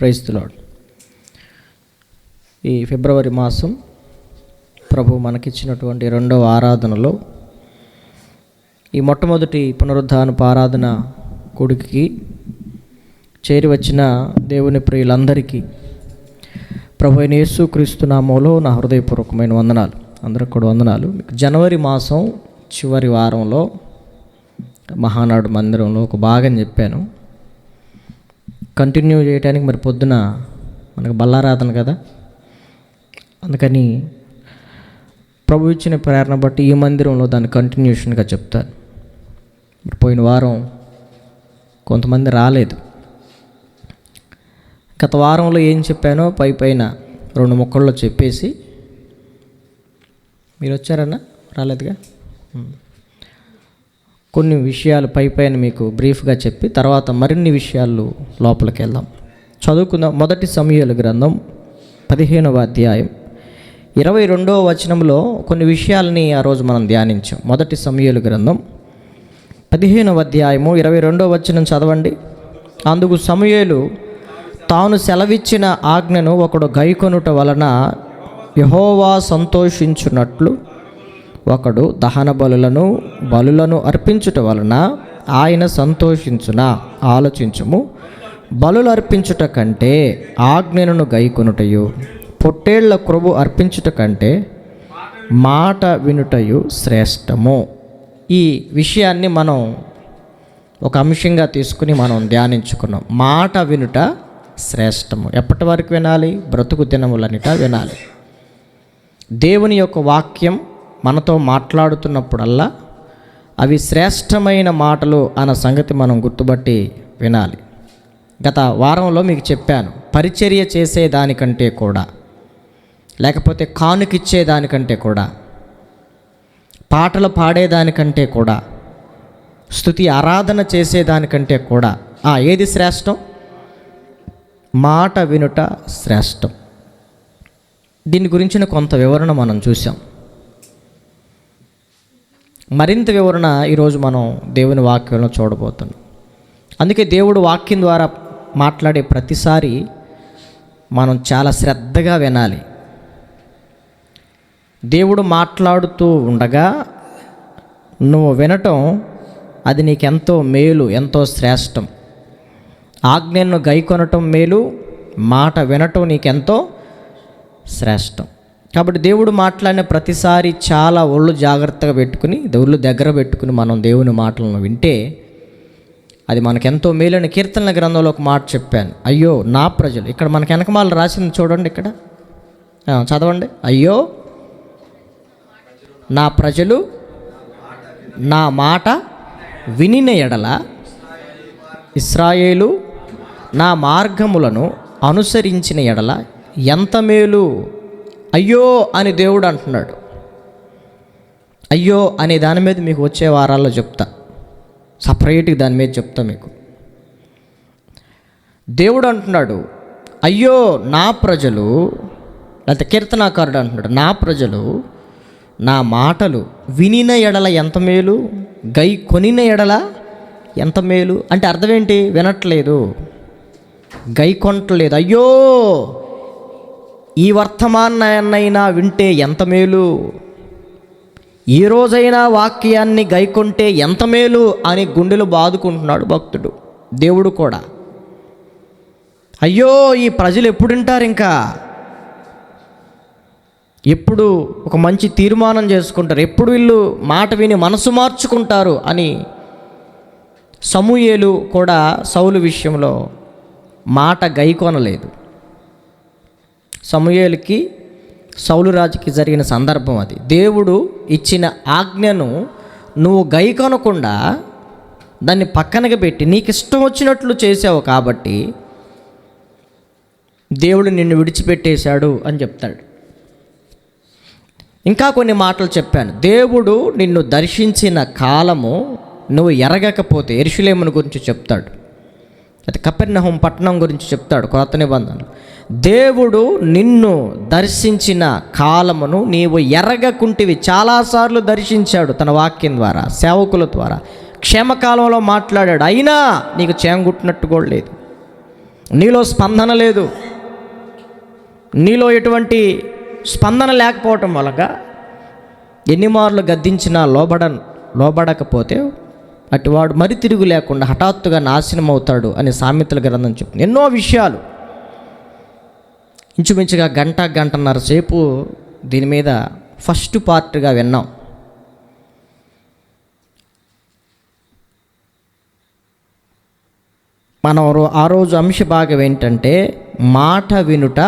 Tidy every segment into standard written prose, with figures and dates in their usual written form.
Praise the lord. ఈ ఫిబ్రవరి మాసం ప్రభు మనకిచ్చినటువంటి రెండవ ఆరాధనలో ఈ మొట్టమొదటి పునరుద్ధానపు ఆరాధన కూడికి చేరి వచ్చిన దేవుని ప్రియులందరికీ ప్రభు అయిన యేసుక్రీస్తు నామములో నా హృదయపూర్వకమైన వందనాలు. అందరికి కూడా వందనాలు. మీకు జనవరి మాసం చివరి వారంలో మహానాడు మందిరంలో ఒక భాగం చెప్పాను. కంటిన్యూ చేయడానికి మరి పొద్దున మనకు బల్లారాధన కదా, అందుకని ప్రభు ఇచ్చిన ప్రేరణ బట్టి ఈ మందిరంలో దాన్ని కంటిన్యూషన్గా చెప్తాను. పోయిన వారం కొంతమంది రాలేదు. గత వారంలో ఏం చెప్పానో పైన 2 ముక్కల్లో చెప్పేసి మీరు వచ్చారన్నా రాలేదుగా, కొన్ని విషయాలు పైన మీకు బ్రీఫ్గా చెప్పి తర్వాత మరిన్ని విషయాలు లోపలికి వెళ్దాం. చదువుకుందాం. మొదటి సమూయేలు గ్రంథం 15వ అధ్యాయం 22వ వచనంలో కొన్ని విషయాలని ఆ రోజు మనం ధ్యానించాం. మొదటి సమూయేలు గ్రంథం 15వ అధ్యాయము 22వ వచనం చదవండి. అందుకు సమూయేలు తాను సెలవిచ్చిన ఆజ్ఞను ఒకడు గైకొనుట వలన యెహోవా సంతోషించున్నట్లు ఒకడు దహన బలులను అర్పించుట వలన ఆయన సంతోషించునా? ఆలోచించుము. బలులు అర్పించుట కంటే ఆజ్ఞను గైకొనుటయు, పొట్టేళ్ల క్రొవ్వు అర్పించుట కంటే మాట వినుటయు శ్రేష్టము. ఈ విషయాన్ని మనం ఒక అంశంగా తీసుకుని మనం ధ్యానించుకున్నాం. మాట వినుట శ్రేష్టము. ఎప్పటి వరకు వినాలి? బ్రతుకు దినములనిట వినాలి. దేవుని యొక్క వాక్యం మనతో మాట్లాడుతున్నప్పుడల్లా అవి శ్రేష్టమైన మాటలు అన్న సంగతి మనం గుర్తుపట్టి వినాలి. గత వారంలో మీకు చెప్పాను, పరిచర్య చేసేదానికంటే కూడా, లేకపోతే కానుకిచ్చేదానికంటే కూడా, పాటలు పాడేదానికంటే కూడా, స్తుతి ఆరాధన చేసేదానికంటే కూడా ఏది శ్రేష్టం? మాట వినుట శ్రేష్టం. దీని గురించిన కొంత వివరణ మనం చూసాం. మరింత వివరణ ఈరోజు మనం దేవుని వాక్యంలో చూడబోతున్నాం. అందుకే దేవుడు వాక్యం ద్వారా మాట్లాడే ప్రతిసారి మనం చాలా శ్రద్ధగా వినాలి. దేవుడు మాట్లాడుతూ ఉండగా నువ్వు వినటం అది నీకెంతో మేలు, ఎంతో శ్రేష్టం. ఆజ్ఞను గైకొనటం మేలు, మాట వినటం నీకెంతో శ్రేష్టం. కాబట్టి దేవుడు మాట్లాడిన ప్రతిసారి చాలా ఒళ్ళు జాగ్రత్తగా పెట్టుకుని, ఒళ్ళు దగ్గర పెట్టుకుని మనం దేవుని మాటలను వింటే అది మనకెంతో మేలని కీర్తనల గ్రంథంలో ఒక మాట చెప్పాను. అయ్యో నా ప్రజలు, ఇక్కడ మనకి వెనకమాల రాసింది చూడండి, ఇక్కడ చదవండి. అయ్యో నా ప్రజలు నా మాట వినిన ఎడల, ఇశ్రాయేలు నా మార్గములను అనుసరించిన ఎడల ఎంత మేలు. అయ్యో అని దేవుడు అంటున్నాడు. అయ్యో అనే దాని మీద మీకు వచ్చే వారాల్లో చెప్తా, సపరేట్గా దాని మీద చెప్తా మీకు. దేవుడు అంటున్నాడు, అయ్యో నా ప్రజలు, లేకపోతే కీర్తనాకారుడు అంటున్నాడు, నా ప్రజలు నా మాటలు వినిన ఎడల ఎంత మేలు, గై కొనిన ఎడల ఎంత మేలు. అంటే అర్థం ఏంటి? వినట్లేదు, గై కొనట్లేదు. అయ్యో ఈ వర్తమానాన్నైనా వింటే ఎంత మేలు, ఈ రోజైనా వాక్యాన్ని గైకొంటే ఎంత మేలు అని గుండెలు బాదుకుంటున్నాడు భక్తుడు. దేవుడు కూడా అయ్యో ఈ ప్రజలు ఎప్పుడు వింటారు, ఇంకా ఎప్పుడు ఒక మంచి తీర్మానం చేసుకుంటారు, ఎప్పుడు వీళ్ళు మాట విని మనసు మార్చుకుంటారు అని సమూయేలు కూడా సౌలు విషయంలో మాట గైకొనలేదు. సమూయేలుకి సౌలు రాజుకి జరిగిన సందర్భం అది. దేవుడు ఇచ్చిన ఆజ్ఞను నువ్వు గైకొనకుండా దాన్ని పక్కనకి పెట్టి నీకు ఇష్టం వచ్చినట్లు చేసావు కాబట్టి దేవుడు నిన్ను విడిచిపెట్టేశాడు అని చెప్తాడు. ఇంకా కొన్ని మాటలు చెప్పాను. దేవుడు నిన్ను దర్శించిన కాలము నువ్వు ఎరగకపోతే, యెరూషలేమును గురించి చెప్తాడు, అది కపెర్నహూము పట్టణం గురించి చెప్తాడు కొత్త నిబంధనలు. దేవుడు నిన్ను దర్శించిన కాలమును నీవు ఎరగకుంటివి. చాలాసార్లు దర్శించాడు తన వాక్యం ద్వారా, సేవకుల ద్వారా, క్షేమకాలంలో మాట్లాడాడు. అయినా నీకు చేంగుట్టినట్టు కూడా లేదు. నీలో స్పందన లేదు. నీలో ఎటువంటి స్పందన లేకపోవటం వలన ఎన్ని మార్లు గద్దించినా లోబడకపోతే అటువాడు మరి తిరుగు లేకుండా హఠాత్తుగా నాశనం అవుతాడు అని సామెతల గ్రంథం చెప్తుంది. ఎన్నో విషయాలు ఇంచుమించుగా గంటన్నర సేపు దీని మీద ఫస్ట్ పార్ట్గా విన్నాం. మనం ఆ రోజు అంశ భాగం ఏంటంటే మాట వినుట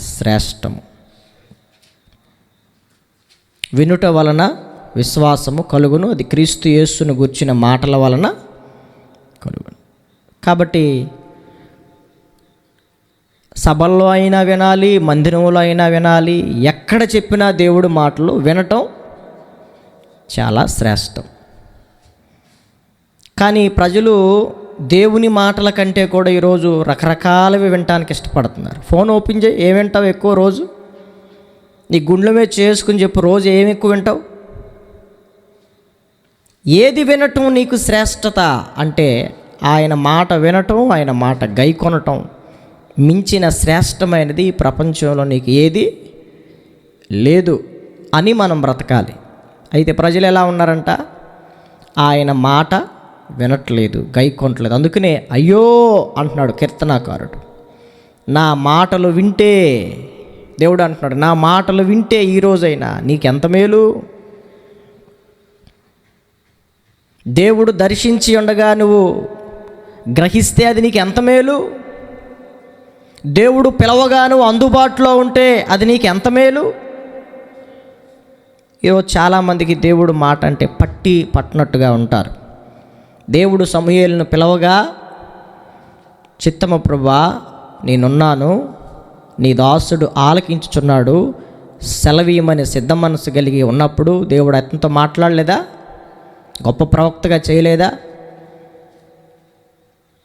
శ్రేష్టము. వినుట వలన విశ్వాసము కలుగును, అది క్రీస్తు యేసును గూర్చిన మాటల వలన కలుగును. కాబట్టి సభల్లో అయినా వినాలి, మందిరంలో అయినా వినాలి, ఎక్కడ చెప్పినా దేవుడి మాటలు వినటం చాలా శ్రేష్టం. కానీ ప్రజలు దేవుని మాటల కంటే కూడా ఈరోజు రకరకాలవి వినటానికి ఇష్టపడుతున్నారు. ఫోన్ ఓపెన్ చేయి, ఏం వింటావు ఎక్కువ రోజు? నీ గుండెల మీద చేసుకుని చెప్పు, రోజు ఏమి ఎక్కువ వింటావు? ఏది వినటం నీకు శ్రేష్టత అంటే ఆయన మాట వినటం, ఆయన మాట గైకొనటం మించిన శ్రేష్టమైనది ఈ ప్రపంచంలో నీకు ఏది లేదు అని మనం బ్రతకాలి. అయితే ప్రజలు ఎలా ఉన్నారంట? ఆయన మాట వినట్లేదు, గైకొనట్లేదు. అందుకనే అయ్యో అంటున్నాడు కీర్తనాకారుడు, నా మాటలు వింటే, దేవుడు అంటున్నాడు, నా మాటలు వింటే ఈరోజైనా నీకెంత మేలు. దేవుడు దర్శించి ఉండగా నువ్వు గ్రహిస్తే అది నీకు ఎంత మేలు. దేవుడు పిలవగా నువ్వు అందుబాటులో ఉంటే అది నీకు ఎంత మేలు. ఈరోజు చాలామందికి దేవుడు మాట అంటే పట్టినట్టుగా ఉంటారు. దేవుడు సమూయేలును పిలవగా, చిత్తము ప్రభువా నేనున్నాను, నీ దాసుడు ఆలకించుచున్నాడు, సెలవీయమని సిద్ధ మనసు కలిగి ఉన్నప్పుడు దేవుడు అతనితో మాట్లాడలేదా? గొప్ప ప్రవక్తగా చేయలేదా?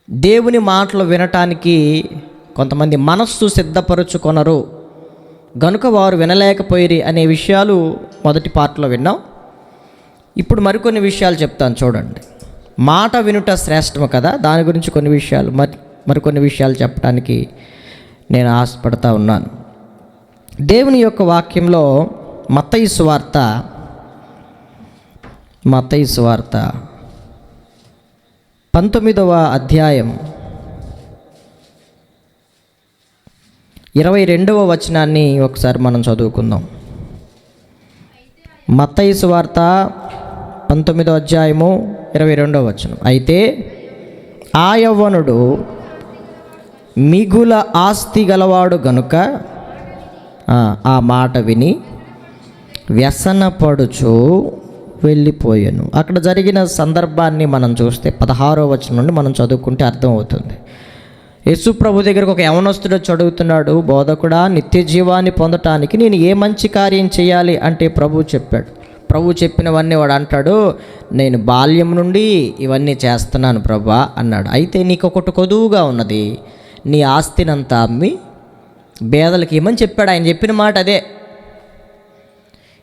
దేవుని మాటలు వినటానికి కొంతమంది మనస్సు సిద్ధపరుచుకొనరు గనుక వారు వినలేకపోయిరి అనే విషయాలు మొదటి పార్ట్లో విన్నాం. ఇప్పుడు మరికొన్ని విషయాలు చెప్తాను చూడండి. మాట వినుట శ్రేష్టము కదా, దాని గురించి కొన్ని విషయాలు మరికొన్ని విషయాలు చెప్పడానికి నేను ఆశపడతా ఉన్నాను. దేవుని యొక్క వాక్యంలో మత్తయి సువార్త 19వ అధ్యాయం 22వ వచనాన్ని ఒకసారి మనం చదువుకుందాం. మత్తయి సువార్త 19వ అధ్యాయము 22వ వచనం. అయితే ఆ యవ్వనుడు మిగుల ఆస్తి గలవాడు గనుక ఆ మాట విని వ్యసనపడుచు వెళ్ళిపోయాను. అక్కడ జరిగిన సందర్భాన్ని మనం చూస్తే 16వ వచనం నుండి మనం చదువుకుంటే అర్థమవుతుంది. యేసు ప్రభు దగ్గరకు ఒక యవనస్తుడు చదువుతున్నాడు, బోధకుడా నిత్య జీవాన్ని పొందటానికి నేను ఏ మంచి కార్యం చేయాలి అంటే ప్రభు చెప్పాడు. ప్రభు చెప్పినవన్నీ వాడు అంటాడు, నేను బాల్యం నుండి ఇవన్నీ చేస్తున్నాను ప్రభా అన్నాడు. అయితే నీకు ఒకటి కొదువుగా ఉన్నది, నీ ఆస్తినంతా అమ్మి బేదలకి ఇమ్మని చెప్పాడు. ఆయన చెప్పిన మాట అదే.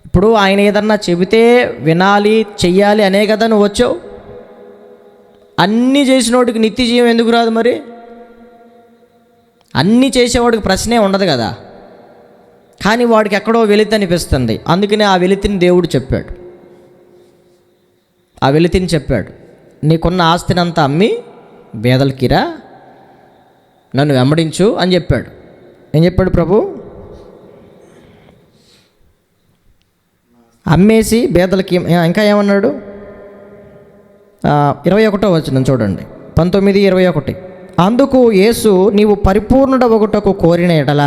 ఇప్పుడు ఆయన ఏదన్నా చెబితే వినాలి, చెయ్యాలి అనే కదా నువ్వు వచ్చావు. అన్నీ చేసినోడికి నిత్య జీవం ఎందుకు రాదు? మరి అన్నీ చేసేవాడికి ప్రశ్నే ఉండదు కదా. కానీ వాడికి ఎక్కడో వెలితి అనిపిస్తుంది. అందుకనే ఆ వెలితిని దేవుడు చెప్పాడు. ఆ వెలితిని చెప్పాడు, నీకున్న ఆస్తినంతా అమ్మి బేదలకిరా, నన్ను వెంబడించు అని చెప్పాడు. ఏం చెప్పాడు ప్రభు? అమ్మేసి బేదలకి. ఇంకా ఏమన్నాడు? 21వ వచనం చూడండి, 19:21. అందుకు యేసు, నీవు పరిపూర్ణుడ ఒకటకు కోరిన ఎడల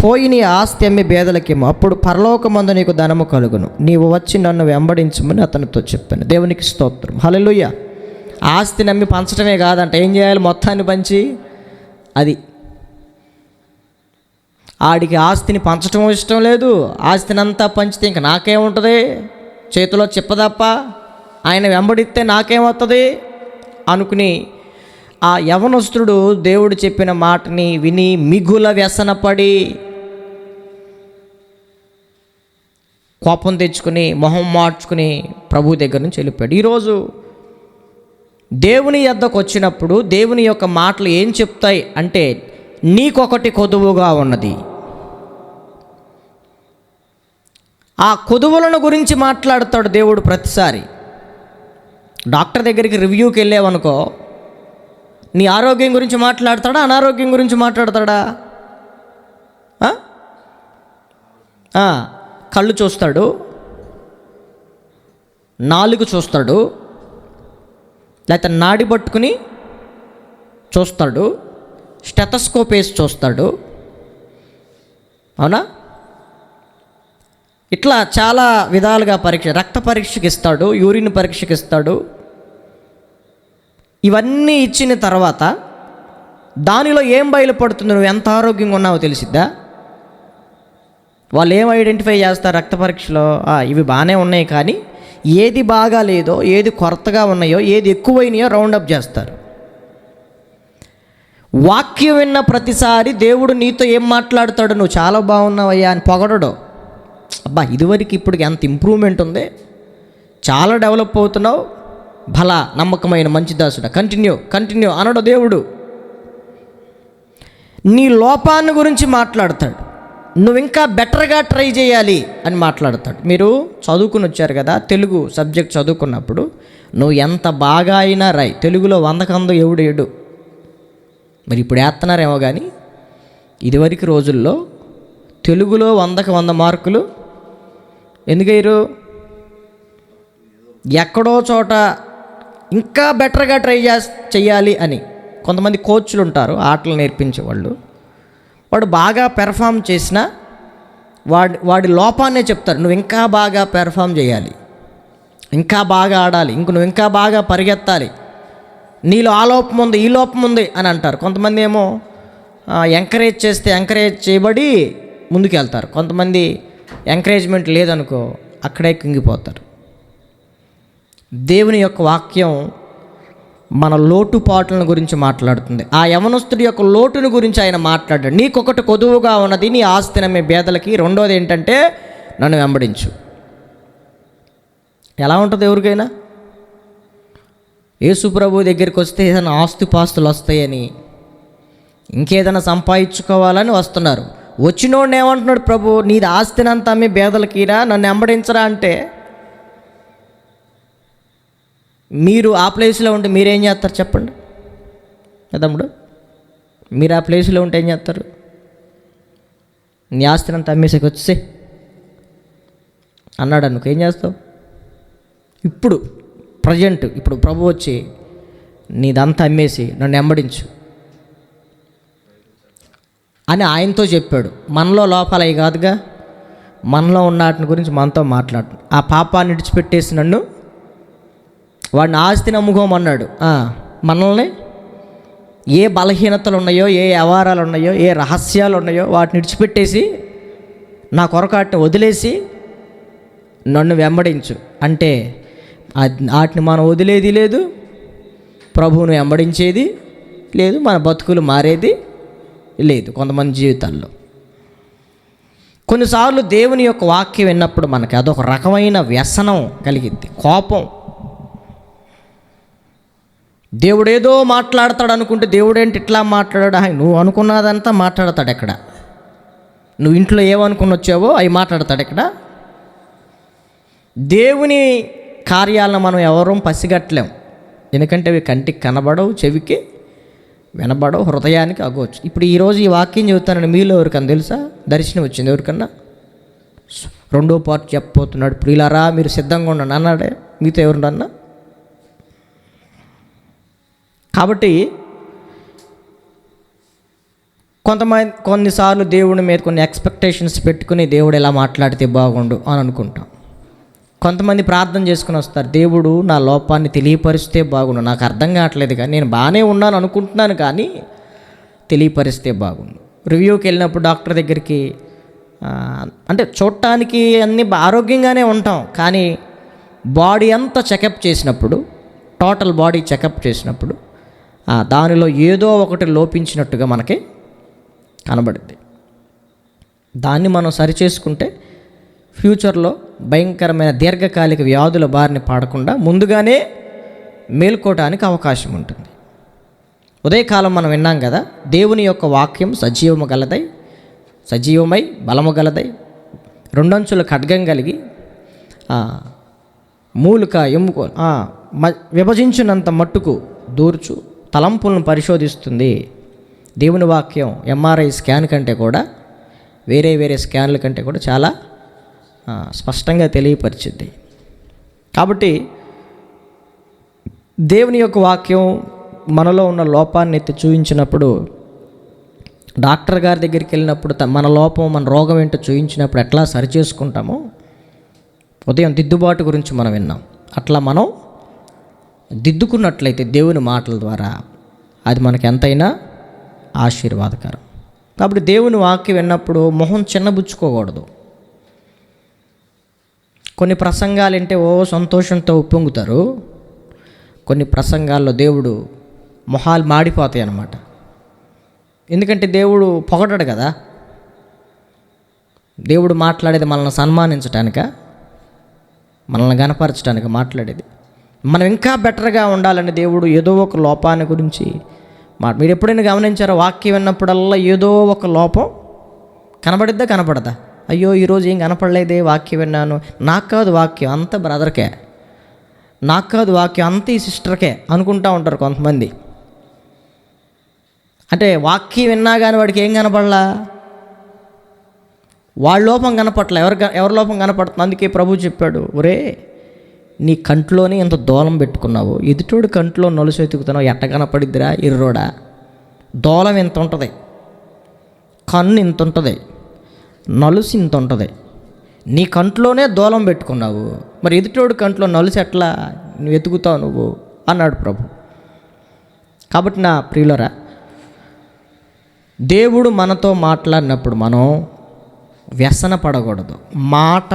పోయి నీ ఆస్తి అమ్మి బేదలకేమో, అప్పుడు పరలోకమందు నీకు ధనము కలుగును, నీవు వచ్చి నన్ను వెంబడించమని అతనితో చెప్పాను. దేవునికి స్తోత్రం, హల్లెలూయా. ఆస్తి నమ్మి పంచడమే కాదంట, ఏం చేయాలి? మొత్తాన్ని పంచి. అది ఆడికి ఆస్తిని పంచడం ఇష్టం లేదు. ఆస్తిని అంతా పంచితే ఇంక నాకేముంటుంది? చేతిలో చిప్పదప్ప, ఆయన వెంబడిస్తే నాకేమవుతుంది అనుకుని ఆ యవనస్తుడు దేవుడు చెప్పిన మాటని విని మిగుల వ్యసనపడి కోపం తెచ్చుకుని మొహం మార్చుకుని ప్రభు దగ్గర నుంచి వెళ్ళిపోయాడు. ఈరోజు దేవుని యొద్దకు వచ్చినప్పుడు దేవుని యొక్క మాటలు ఏం చెప్తాయి అంటే, నీకొకటి కొదువుగా ఉన్నది. ఆ కొదువులను గురించి మాట్లాడతాడు దేవుడు ప్రతిసారి. డాక్టర్ దగ్గరికి రివ్యూకి వెళ్ళావనుకో, నీ ఆరోగ్యం గురించి మాట్లాడతాడా, అనారోగ్యం గురించి మాట్లాడతాడా? కళ్ళు చూస్తాడు, నాలుగు చూస్తాడు, లేకపోతే నాడి పట్టుకుని చూస్తాడు, స్టెతస్కోప్ వేసి చూస్తాడు. అవునా? ఇట్లా చాలా విధాలుగా రక్త పరీక్షకి ఇస్తాడు, యూరిన్ పరీక్షకి ఇస్తాడు. ఇవన్నీ ఇచ్చిన తర్వాత దానిలో ఏం బయలుపడుతుంది, నువ్వు ఎంత ఆరోగ్యంగా ఉన్నావో తెలిసిద్దా? వాళ్ళు ఏం ఐడెంటిఫై చేస్తారు రక్త పరీక్షలో? ఇవి బాగానే ఉన్నాయి, కానీ ఏది బాగా లేదో, ఏది కొరతగా ఉన్నాయో, ఏది ఎక్కువైనాయో రౌండప్ చేస్తారు. వాక్యం విన్న ప్రతిసారి దేవుడు నీతో ఏం మాట్లాడతాడు, నువ్వు చాలా బాగున్నావయ్యా అని పొగడడు. అబ్బా, ఇదివరకు ఇప్పటికి ఎంత ఇంప్రూవ్మెంట్ ఉంది, చాలా డెవలప్ అవుతున్నావు, భలా నమ్మకమైన మంచి దాసుడా, కంటిన్యూ అనడు దేవుడు. నీ లోపాన్ని గురించి మాట్లాడతాడు, నువ్వు ఇంకా బెటర్గా ట్రై చేయాలి అని మాట్లాడతాడు. మీరు చదువుకుని వచ్చారు కదా, తెలుగు సబ్జెక్ట్ చదువుకున్నప్పుడు నువ్వు ఎంత బాగా అయినా రాయి, తెలుగులో 100కి 7 మరి ఇప్పుడు వేస్తున్నారేమో, కానీ ఇదివరకు రోజుల్లో తెలుగులో 100కి 100 మార్కులు ఎందుకయ్యారు? ఎక్కడో చోట ఇంకా బెటర్గా ట్రై చేయాలి అని కొంతమంది కోచ్లు ఉంటారు, ఆటలు నేర్పించేవాళ్ళు. వాడు బాగా పెర్ఫామ్ చేసినా వాడి లోపాన్నే చెప్తారు, నువ్వు ఇంకా బాగా పెర్ఫామ్ చేయాలి, ఇంకా బాగా ఆడాలి, నువ్వు ఇంకా బాగా పరిగెత్తాలి, నీలో ఆ లోపం ఉంది, ఈ లోపం ఉంది అని అంటారు. కొంతమంది ఏమో ఎంకరేజ్ చేస్తే ఎంకరేజ్ చేయబడి ముందుకు వెళ్తారు. కొంతమంది ఎంకరేజ్మెంట్ లేదనుకో, అక్కడే కుంగిపోతారు. దేవుని యొక్క వాక్యం మన లోటుపాట్లను గురించి మాట్లాడుతుంది. ఆ యవనస్తుడి యొక్క లోటుని గురించి ఆయన మాట్లాడాడు. నీకొకటి కొదువుగా ఉన్నది, నీ ఆస్తి నమ్మే బేదలకి. రెండోది ఏంటంటే, నన్ను వెంబడించు. ఎలా ఉంటుంది ఎవరికైనా? యేసు ప్రభు దగ్గరికి వస్తే ఏదైనా ఆస్తిపాస్తులు వస్తాయని, ఇంకేదైనా సంపాదించుకోవాలని వస్తున్నారు. వచ్చినోడిని ఏమంటున్నాడు ప్రభు, నీది ఆస్తినంతా అమ్మి బేదలకిరా, నన్ను వెంబడించరా అంటే, మీరు ఆ ప్లేస్లో ఉంటే మీరేం చేస్తారు చెప్పండి తమ్ముడు? మీరు ఆ ప్లేస్లో ఉంటే ఏం చేస్తారు? నీ ఆస్తినంతా అమ్మేసేకి వచ్చే అన్నాడు అనుకో, ఏం చేస్తావు? ఇప్పుడు ప్రభు వచ్చి నీదంతా అమ్మేసి నన్ను వెంబడించు అని ఆయనతో చెప్పాడు. మనలో లోపాలు అవి కాదుగా, మనలో ఉన్న వాటిని గురించి మనతో మాట్లాడు. ఆ పాపాన్ని విడిచిపెట్టేసి నన్ను, వాడిని ఆస్తిని అమ్ముకోమన్నాడు. మనల్ని ఏ బలహీనతలు ఉన్నాయో, ఏ వ్యవహారాలు ఉన్నాయో, ఏ రహస్యాలు ఉన్నాయో వాటిని విడిచిపెట్టేసి నా కొరకాటిని వదిలేసి నన్ను వెంబడించు అంటే, వాటిని మనం వదిలేది లేదు, ప్రభువును వెంబడించేది లేదు, మన బతుకులు మారేది లేదు. కొంతమంది జీవితాల్లో కొన్నిసార్లు దేవుని యొక్క వాక్యం విన్నప్పుడు మనకి అదొక రకమైన వ్యసనం కలిగిద్ది, కోపం. దేవుడేదో మాట్లాడతాడు అనుకుంటే, దేవుడేంటి ఇట్లా మాట్లాడాడు? నువ్వు అనుకున్నదంతా మాట్లాడతాడు ఎక్కడ? నువ్వు ఇంట్లో ఏమనుకుని వచ్చావో అవి మాట్లాడతాడు ఎక్కడ? దేవుని కార్యాలను మనం ఎవరూ పసిగట్టలేం, ఎందుకంటే అవి కంటికి కనబడవు, చెవికి వినబడవు, హృదయానికి అగవచ్చు. ఇప్పుడు ఈరోజు ఈ వాక్యం చెబుతానని మీలో ఎవరికన్నా తెలుసా? దర్శనం వచ్చింది ఎవరికన్నా? 2వ పార్ట్ చెప్పబోతున్నాడు. ప్రియులారా మీరు సిద్ధంగా ఉండండి అన్నాడే, మీతో ఎవరున్నా? కాబట్టి కొన్నిసార్లు దేవుడి మీద కొన్ని ఎక్స్పెక్టేషన్స్ పెట్టుకుని దేవుడు ఎలా మాట్లాడితే బాగుండు అని అనుకుంటాం. కొంతమంది ప్రార్థన చేసుకుని వస్తారు, దేవుడు నా లోపాన్ని తెలియపరిస్తే బాగుండు, నాకు అర్థం కావట్లేదు కానీ నేను బాగానే ఉన్నాను అనుకుంటున్నాను కానీ తెలియపరిస్తే బాగుండు. రివ్యూకి వెళ్ళినప్పుడు డాక్టర్ దగ్గరికి, అంటే చూడటానికి అన్నీ ఆరోగ్యంగానే ఉంటాం, కానీ బాడీ అంతా చెకప్ చేసినప్పుడు, టోటల్ బాడీ చెకప్ చేసినప్పుడు దానిలో ఏదో ఒకటి లోపించినట్టుగా మనకి కనబడుద్ది. దాన్ని మనం సరిచేసుకుంటే ఫ్యూచర్లో భయంకరమైన దీర్ఘకాలిక వ్యాధుల బారిన పడకుండా ముందుగానే మేల్కోవటానికి అవకాశం ఉంటుంది. ఉదయకాలం మనం విన్నాం కదా, దేవుని యొక్క వాక్యం సజీవమై బలము గలదై రెండంచుల ఖడ్గం కలిగి మూలిక ఎముక విభజించినంత మట్టుకు దూర్చు తలంపులను పరిశోధిస్తుంది. దేవుని వాక్యం ఎంఆర్ఐ స్కాన్ కంటే కూడా వేరే స్కాన్ల కంటే కూడా చాలా స్పష్టంగా తెలియపరిచింది. కాబట్టి దేవుని యొక్క వాక్యం మనలో ఉన్న లోపాన్ని ఎత్తి చూపించినప్పుడు, డాక్టర్ గారి దగ్గరికి వెళ్ళినప్పుడు మన లోపం మన రోగం ఏంటో చూపించినప్పుడు ఎట్లా సరి చేసుకుంటామో, ఉదయం దిద్దుబాటు గురించి మనం విన్నాం. అట్లా మనం దిద్దుకున్నట్లయితే దేవుని మాటల ద్వారా అది మనకు ఎంతైనా ఆశీర్వాదకరం. కాబట్టి దేవుని వాక్యం విన్నప్పుడు మొహం చిన్నబుచ్చుకోకూడదు. కొన్ని ప్రసంగాలు అంటే సంతోషంతో ఉప్పొంగుతారు. కొన్ని ప్రసంగాల్లో దేవుడు మొహాలు మాడిపోతాయి అన్నమాట. ఎందుకంటే దేవుడు పొగడడు కదా. దేవుడు మాట్లాడేది మనల్ని సన్మానించటానిక, మనల్ని గణపరచడానికి మాట్లాడేది. మనం ఇంకా బెటర్గా ఉండాలని దేవుడు ఏదో ఒక లోపాన్ని గురించి మీరు ఎప్పుడైనా గమనించారో, వాక్యం విన్నప్పుడల్లా ఏదో ఒక లోపం కనపడదా? అయ్యో ఈరోజు ఏం కనపడలేదే, వాక్యం విన్నాను. నాకు కాదు వాక్యం అంత బ్రదర్కే, నాకు కాదు వాక్యం అంత ఈ సిస్టర్కే అనుకుంటూ ఉంటారు కొంతమంది. అంటే వాక్యం విన్నా కానీ వాడికి ఏం కనపడలా, వాళ్ళ లోపం కనపట్ల, ఎవరి లోపం కనపడుతుంది. అందుకే ప్రభు చెప్పాడు, ఒరే నీ కంట్లోనే ఇంత దూలం పెట్టుకున్నావు, ఎదుటోడు కంట్లో నలుసు వెతుకుతున్నావు, ఎట్ట కనపడిద్దిరా ఇర్రోడా. దూలం ఇంత ఉంటుంది, కన్ను ఇంత ఉంటుంది, నలుసు ఇంత ఉంటుంది, నీ కంట్లోనే దూలం పెట్టుకున్నావు, మరి ఎదుటోడు కంట్లో నలుసు ఎట్లా నువ్వు వెతుకుతావు నువ్వు అన్నాడు ప్రభు. కాబట్టి నా ప్రియులరా, దేవుడు మనతో మాట్లాడినప్పుడు మనం వ్యసన పడకూడదు. మాట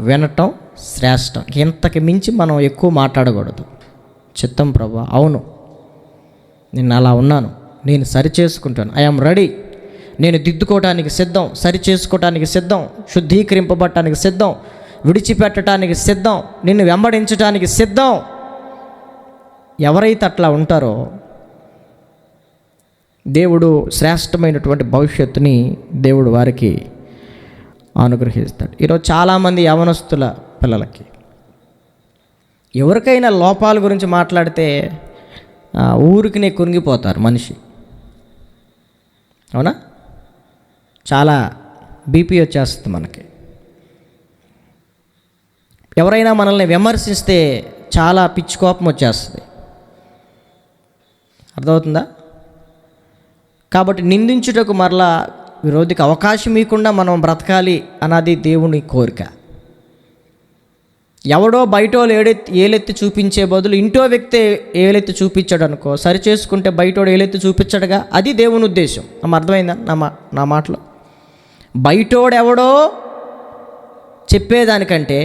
వినటం శ్రేష్టం. ఇంతకు మించి మనం ఎక్కువ మాట్లాడకూడదు. చిత్తం ప్రభా, అవును నేను అలా ఉన్నాను, నేను సరి చేసుకుంటాను, ఐఎమ్ రెడీ, నేను దిద్దుకోవటానికి సిద్ధం, సరి చేసుకోవటానికి సిద్ధం, శుద్ధీకరింపబడటానికి సిద్ధం, విడిచిపెట్టడానికి సిద్ధం, నిన్ను వెంబడించడానికి సిద్ధం. ఎవరైతే అట్లా ఉంటారో దేవుడు శ్రేష్టమైనటువంటి భవిష్యత్తుని దేవుడు వారికి అనుగ్రహిస్తాడు. ఈరోజు చాలామంది యవనస్తుల పిల్లలకి ఎవరికైనా లోపాల గురించి మాట్లాడితే ఊరికినే కుంగిపోతారు మనిషి. అవునా? చాలా బీపీ వచ్చేస్తుంది మనకి. ఎవరైనా మనల్ని విమర్శిస్తే చాలా పిచ్చి కోపం వచ్చేస్తుంది. అర్థమవుతుందా? కాబట్టి నిందించుటకు మరలా విరోధికి అవకాశం ఇవ్వకుండా మనం బ్రతకాలి అన్నది దేవుని కోరిక. ఎవడో బయటోళ్ళు ఏలెత్తి చూపించే బదులు ఇంటో వ్యక్తి ఏలెత్తి చూపించాడు అనుకో, సరి చేసుకుంటే బయటోడు ఏలెత్తి చూపించాడుగా, అది దేవుని ఉద్దేశం. అర్థమైందా నా మాటలో? బయటోడు ఎవడో చెప్పేదానికంటే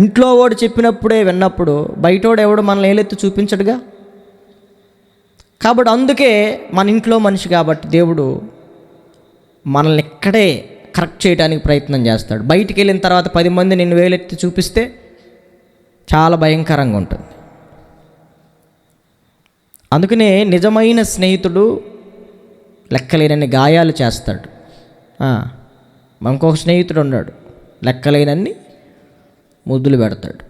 ఇంట్లో వాడు చెప్పినప్పుడే విన్నప్పుడు బయటోడు ఎవడో మనల్ని ఏలెత్తి చూపించడుగా. కాబట్టి అందుకే మన ఇంట్లో మనిషి కాబట్టి దేవుడు మనల్ని ఇక్కడే కరెక్ట్ చేయడానికి ప్రయత్నం చేస్తాడు. బయటికి వెళ్ళిన తర్వాత 10 మంది నిన్ను వేలెత్తి చూపిస్తే చాలా భయంకరంగా ఉంటుంది. అందుకనే నిజమైన స్నేహితుడు లెక్కలేనన్ని గాయాలు చేస్తాడు. ఇంకొక స్నేహితుడు ఉన్నాడు, లెక్కలేనన్ని ముద్దులు పెడతాడు.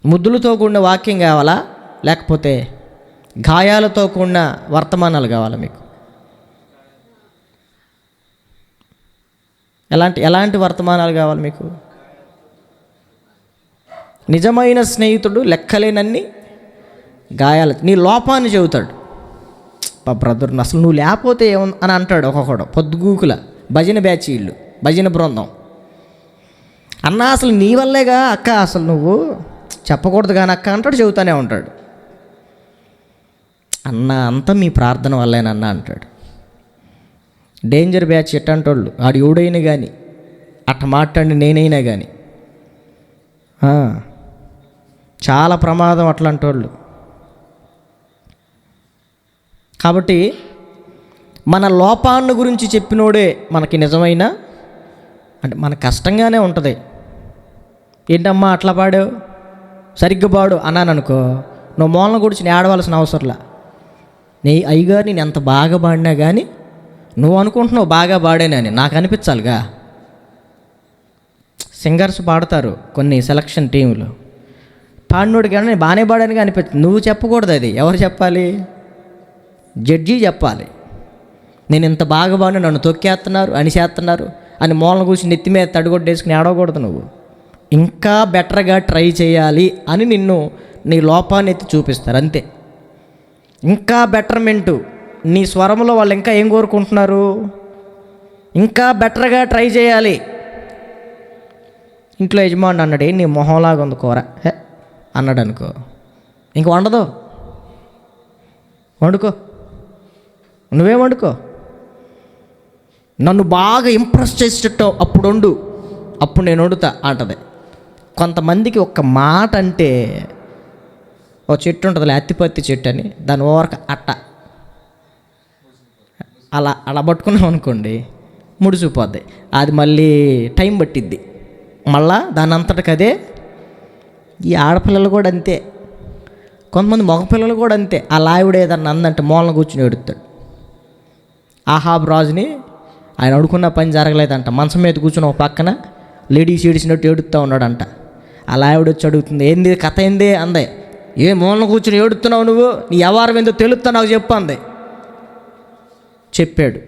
ముద్దులతో కూడిన వాక్యం కావాలా, లేకపోతే గాయాలతో కూడిన వర్తమానాలు కావాలా మీకు? ఎలాంటి వర్తమానాలు కావాలి మీకు? నిజమైన స్నేహితుడు లెక్కలేనన్ని గాయాలు, నీ లోపాన్ని చెబుతాడు. బ్రదర్ అసలు నువ్వు లేకపోతే ఏముంది అని అంటాడు ఒక్కొక్కడు. పొద్దుగూకుల భజన బ్యాచ్ వీళ్ళు, భజన బృందం. అన్న అసలు నీ వల్లేగా అక్క, అసలు నువ్వు చెప్పకూడదు కానీ అక్క అంటాడు, చెబుతానే ఉంటాడు. అన్న అంతా మీ ప్రార్థన వల్లేనన్నా అంటాడు. డేంజర్ బ్యాచ్ ఎట్టంటోళ్ళు, ఆడు ఎవడైనా కానీ అట్ట మాట్లాడి నేనైనా కానీ చాలా ప్రమాదం అట్లాంటోళ్ళు. కాబట్టి మన లోపాన్ని గురించి చెప్పినోడే మనకి నిజమైన, అంటే మన కష్టంగానే ఉంటుంది. ఏంటమ్మా అట్లా పాడావు, సరిగ్గా పాడు అన్నాను అనుకో, నువ్వు మూలన కూర్చుని ఆడవలసిన అవసరంలా. అయ్యగారు నేను ఎంత బాగా పాడినా కానీ నువ్వు అనుకుంటున్నావు బాగా పాడానని, నాకు అనిపించాలిగా. సింగర్స్ పాడతారు కొన్ని సెలక్షన్ టీంలు, పాడినోడు కానీ నేను బాగానే పాడానుగా అనిపిస్తుంది. నువ్వు చెప్పకూడదు, అది ఎవరు చెప్పాలి? జడ్జి చెప్పాలి. నేను ఇంత బాగా పాడినా నన్ను తొక్కేస్తున్నారు అనిసేస్తున్నారు అని మూలన కూర్చుని నెత్తి మీద తడిగొట్టేసుకుని ఆడకూడదు. నువ్వు ఇంకా బెటర్గా ట్రై చేయాలి అని నిన్ను నీ లోపాన్ని ఎత్తి చూపిస్తారు, అంతే. ఇంకా బెటర్మెంటు నీ స్వరంలో వాళ్ళు ఇంకా ఏం కోరుకుంటున్నారు? ఇంకా బెటర్గా ట్రై చేయాలి. ఇంట్లో యజమాని అన్నాడు, నీ మొహంలాగా ఉంది కూర అన్నాడు అనుకో, ఇంక వండదు, వండుకో, నువ్వే వండుకో. నన్ను బాగా ఇంప్రెస్ చేసేటట్టు అప్పుడు వండు, అప్పుడు నేను వండుతా అంటది. కొంతమందికి ఒక్క మాట అంటే, ఓ చెట్టు ఉంటుంది అత్తిపత్తి చెట్టు అని, దాని ఓరక అట్ట అలా అలా పట్టుకున్నాం అనుకోండి ముడిసిపోద్ది. అది మళ్ళీ టైం పట్టిద్ది, మళ్ళా దాని అంతటికి అదే. ఈ ఆడపిల్లలు కూడా అంతే, కొంతమంది మగపిల్లలు కూడా అంతే. ఆ లావిడ ఏదన్నా అందంటే మూలన కూర్చుని ఎడుతాడు. ఆహాబ్ రాజుని ఆయన అడుకున్న పని జరగలేదంట, మంచం మీద కూర్చుని ఒక పక్కన లేడీస్ ఏడిచినట్టు ఏడుస్తూ ఉన్నాడంట. ఆ లావిడ వచ్చి అడుగుతుంది, ఏంది కథ ఏంది అందే. ఏ మూలన కూర్చుని ఏడుస్తున్నావు నువ్వు, నీ వ్యవహారం ఏందో తెలుస్తా నాకు చెప్పు అంది. చెప్పాడు,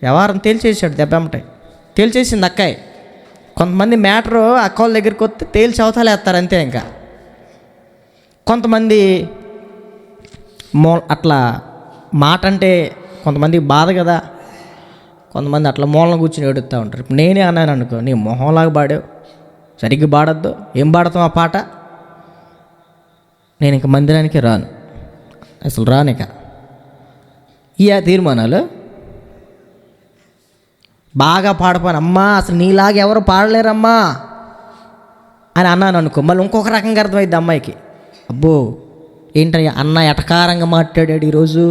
వ్యవహారం తేల్చేసాడు, దెబ్బమ్మటాయి తేల్చేసింది అక్కాయి. కొంతమంది మ్యాటరు అక్కల దగ్గరికి వస్తే తేల్చి అవతల వేస్తారు అంతే. ఇంకా కొంతమంది అట్లా మాట అంటే కొంతమందికి బాధ కదా, కొంతమంది అట్లా మూలన కూర్చుని ఏడుస్తూ ఉంటారు. ఇప్పుడు నేనే అన్నాను అనుకో, నీ మొహంలాగా పాడావు, సరిగ్గా పాడద్దు, ఏం పాడతాం ఆ పాట, నేను ఇంక మందిరానికి రాను, అసలు రానిక. ఈ తీర్మానాలు బాగా పాడపోను, అమ్మా అసలు నీలాగా ఎవరు పాడలేరమ్మా అని అన్నాను అనుకో, మళ్ళీ ఇంకొక రకంగా అర్థమైద్ది అమ్మాయికి. అబ్బో ఏంటయ్యా అన్న ఎటకారంగా మాట్లాడాడు ఈరోజు,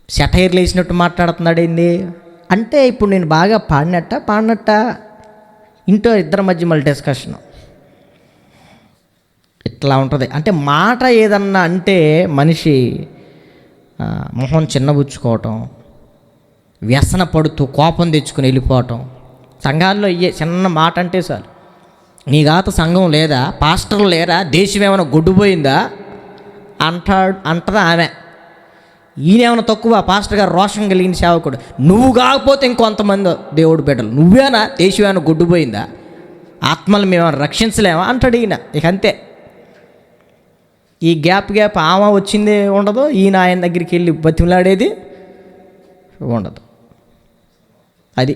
సెటైర్లు వేసినట్టు మాట్లాడుతున్నాడు ఏంది అంటే, ఇప్పుడు నేను బాగా పాడినట్ట ఇంట్లో ఇద్దరి మధ్య మళ్ళీ డిస్కషను ఇట్లా ఉంటుంది. అంటే మాట ఏదన్నా అంటే మనిషి మొహం చిన్నబుచ్చుకోవటం, వ్యసన పడుతూ కోపం తెచ్చుకుని వెళ్ళిపోవటం. సంఘాల్లో ఇయ్యే చిన్న మాట అంటే సార్, నీ గాత సంఘం లేదా, పాస్టర్లు లేరా, దేశం ఏమైనా గొడ్డుపోయిందా అంటదా ఆమె. ఈయనేమైనా తక్కువ, పాస్టర్ గారు రోషం కలిగిన సేవకుడు, నువ్వు కాకపోతే ఇంకొంతమంది దేవుడు బిడ్డలు, నువ్వేనా దేశం ఏమైనా గొడ్డుపోయిందా, ఆత్మలు మేమేమైనా రక్షించలేమా అంటాడు ఈయన. ఇక అంతే, ఈ గ్యాప్ ఆమె వచ్చింది ఉండదు, ఈయన ఆయన దగ్గరికి వెళ్ళి బతిమలాడేది ఉండదు. అది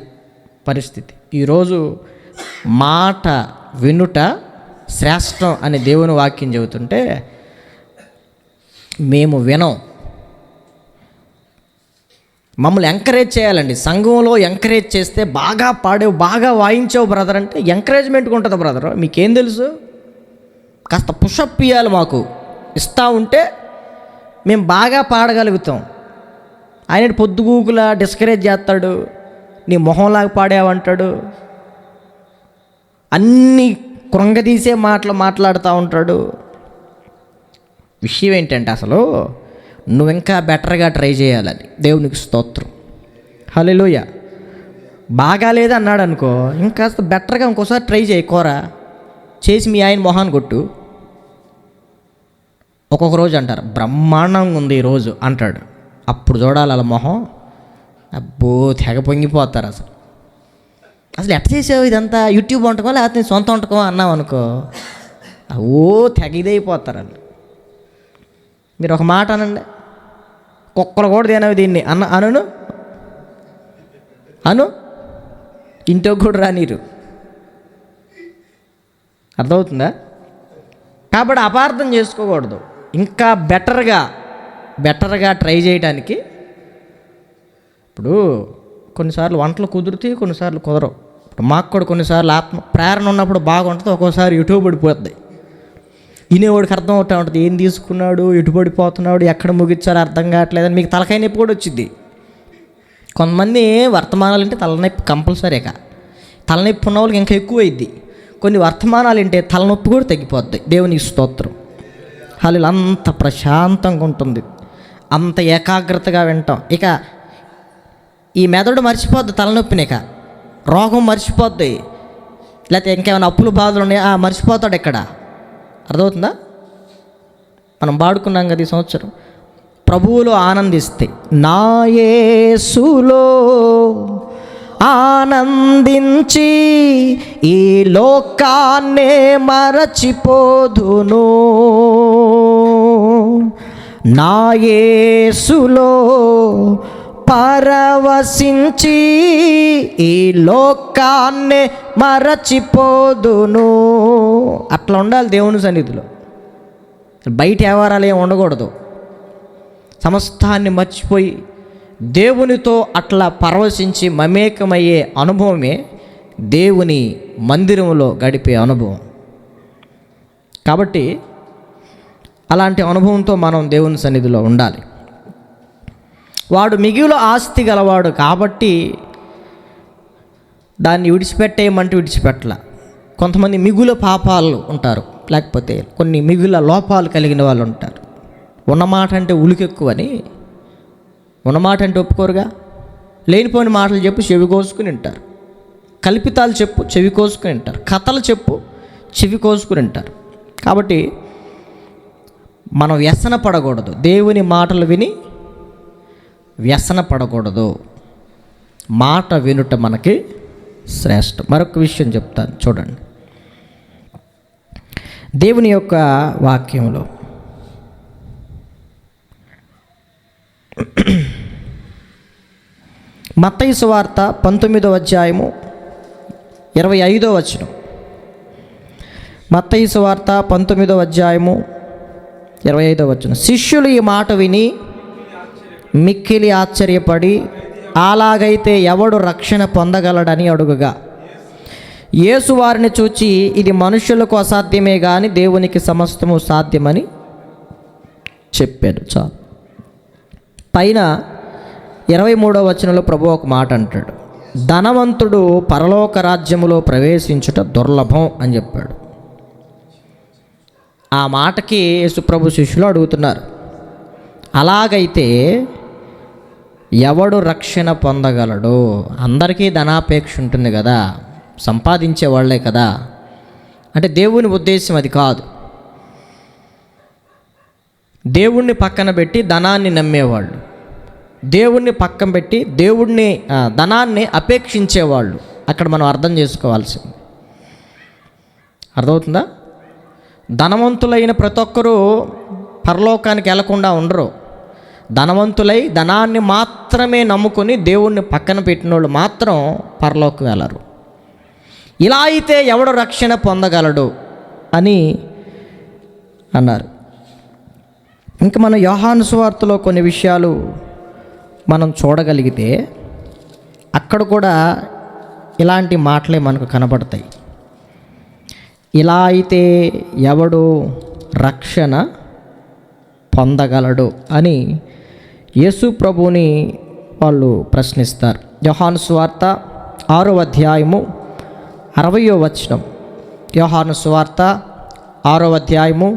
పరిస్థితి. ఈరోజు మాట వినుట శ్రేష్టం అని దేవుని వాక్యం చెబుతుంటే మేము వినం. మమ్మల్ని ఎంకరేజ్ చేయాలండి. సంఘంలో ఎంకరేజ్ చేస్తే బాగా పాడేవు, బాగా వాయించావు బ్రదర్ అంటే ఎంకరేజ్మెంట్గా ఉంటుంది. బ్రదర్ మీకేం తెలుసు, కాస్త పుషప్ ఇవ్వాలి, మాకు ఇస్తూ ఉంటే మేము బాగా పాడగలుగుతాం. ఆయన పొద్దుగూకులా డిస్కరేజ్ చేస్తాడు, నీ మొహంలాగా పాడావంటాడు, అన్నీ కృంగదీసే మాటలు మాట్లాడుతూ ఉంటాడు. విషయం ఏంటంటే అసలు నువ్వు ఇంకా బెటర్గా ట్రై చేయాలని. దేవునికి స్తోత్రం, హల్లెలూయా. బాగాలేదు అన్నాడు అనుకో, ఇంకాస్త బెటర్గా ఇంకోసారి ట్రై చేయి, కూర చేసి మీ ఆయన మొహాన్ని కొట్టు. ఒక్కొక్క రోజు అంటారు బ్రహ్మాండంగా ఉంది ఈరోజు అంటాడు, అప్పుడు చూడాలి అలా మొహం, అబ్బో తెగ పొంగిపోతారు. అసలు ఎట్ట చేసావు ఇదంతా, యూట్యూబ్ వంటకమా లేకపోతే సొంత వంటకమా అన్నావు అనుకో, ఓ తెగ ఇదైపోతారు వాళ్ళు. మీరు ఒక మాట అనండి, కుక్కలు కూడా తినవి దీన్ని అను ఇంటికి కూడా రానీరు. అర్థమవుతుందా? కాబట్టి అపార్థం చేసుకోకూడదు. ఇంకా బెటర్గా ట్రై చేయడానికి. ఇప్పుడు కొన్నిసార్లు వంటలు కుదురుతాయి, కొన్నిసార్లు కుదరవు. ఇప్పుడు మాకు కూడా కొన్నిసార్లు ఆత్మ ప్రేరణ ఉన్నప్పుడు బాగుంటుంది, ఒక్కోసారి యూట్యూబ్ పడిపోతుంది. వినేవాడికి అర్థం అవుతూ ఉంటుంది, ఏం తీసుకున్నాడు, ఎటు పడిపోతున్నాడు, ఎక్కడ ముగించాలో అర్థం కావట్లేదని మీకు తలకాయ నొప్పి కూడా వచ్చింది. కొంతమంది వర్తమానాలు అంటే తలనొప్పి కంపల్సరీగా, తలనొప్పి ఉన్న వాళ్ళకి ఇంకా ఎక్కువ అయింది. కొన్ని వర్తమానాలు వింటే తలనొప్పి కూడా తగ్గిపోద్ది. దేవునికి స్తోత్రం. వాళ్ళు అంత ప్రశాంతంగా ఉంటుంది, అంత ఏకాగ్రతగా వింటాం. ఇక ఈ మెదడు మర్చిపోద్ది తలనొప్పిని, ఇక రోగం మర్చిపోద్ది, లేకపోతే ఇంకేమైనా అప్పులు బాధలు ఉన్నాయా మర్చిపోతాడు. ఇక్కడ అర్థమవుతుందా? మనం పాడుకున్నాం కదా ఈ సంవత్సరం, ప్రభువులో ఆనందిస్తే నా యేసులో ఆనందించి ఈ లోకాన్నే మరచిపోదును, నా యేసులో పరవశించి ఈ లోకాన్నే మరచిపోదును. అట్లా ఉండాలి దేవుని సన్నిధిలో. బయట వ్యవహారాలు ఏమి ఉండకూడదు. సమస్తాన్ని మర్చిపోయి దేవునితో అట్లా పరవశించి మమేకమయ్యే అనుభవమే దేవుని మందిరంలో గడిపే అనుభవం. కాబట్టి అలాంటి అనుభవంతో మనం దేవుని సన్నిధిలో ఉండాలి. వాడు మిగులు ఆస్తి గలవాడు కాబట్టి దాన్ని విడిచిపెట్టేయమంటే విడిచిపెట్టల. కొంతమంది మిగుల పాపాలు ఉంటారు, లేకపోతే కొన్ని మిగుల లోపాలు కలిగిన వాళ్ళు ఉంటారు. ఉన్నమాట అంటే ఉలికెక్కువని, ఉన్నమాట అంటే ఒప్పుకోరుగా. లేనిపోయిన మాటలు చెప్పు చెవి కోసుకుని వింటారు, కల్పితాలు చెప్పు చెవి కోసుకుని వింటారు, కథలు చెప్పు చెవి కోసుకుని వింటారు. కాబట్టి మనం వ్యసన పడకూడదు, దేవుని మాటలు విని వ్యసన పడకూడదు. మాట వినుట మనకి శ్రేష్టం. మరొక విషయం చెప్తాను చూడండి. దేవుని యొక్క వాక్యంలో మత్తయి సువార్త 19వ అధ్యాయము 25వ వచనం. మత్తయి సువార్త 19వ అధ్యాయము 25వ వచనం. శిష్యులు ఈ మాట విని మిక్కిలి ఆశ్చర్యపడి అలాగైతే ఎవడు రక్షణ పొందగలడని అడుగుగా, యేసు వారిని చూచి ఇది మనుషులకు అసాధ్యమే కానీ దేవునికి సమస్తము సాధ్యమని చెప్పాడు. చాలు. పైన 23వ వచనంలో ప్రభు ఒక మాట అంటాడు, ధనవంతుడు పరలోక రాజ్యములో ప్రవేశించుట దుర్లభం అని చెప్పాడు. ఆ మాటకి యేసుప్రభు శిష్యులు అడుగుతున్నారు, అలాగైతే ఎవడు రక్షణ పొందగలడు? అందరికీ ధనాపేక్ష ఉంటుంది కదా, సంపాదించే వాళ్ళే కదా. అంటే దేవుని ఉద్దేశం అది కాదు. దేవుణ్ణి పక్కన పెట్టి ధనాన్ని నమ్మేవాళ్ళు, దేవుణ్ణి పక్కన పెట్టి ధనాన్ని అపేక్షించేవాళ్ళు అక్కడ మనం అర్థం చేసుకోవాల్సింది. అర్థమవుతుందా? ధనవంతులైన ప్రతి ఒక్కరూ పరలోకానికి వెళ్లకుండా ఉండరు. ధనవంతులై ధనాన్ని మాత్రమే నమ్ముకొని దేవుణ్ణి పక్కన పెట్టిన వాళ్ళు మాత్రం పరలోకి వెళ్ళరు. ఇలా అయితే ఎవడు రక్షణ పొందగలడు అని అన్నారు. ఇంకా మన యోహాను సువార్తలో కొన్ని విషయాలు మనం చూడగలిగితే అక్కడ కూడా ఇలాంటి మాటలే మనకు కనబడతాయి. ఇలా అయితే ఎవడు రక్షణ పొందగలడు అని యేసు ప్రభువుని వాళ్ళు ప్రశ్నిస్తారు. యోహాను సువార్త 6వ అధ్యాయము 60వ వచనం. యోహాను సువార్త 6వ అధ్యాయము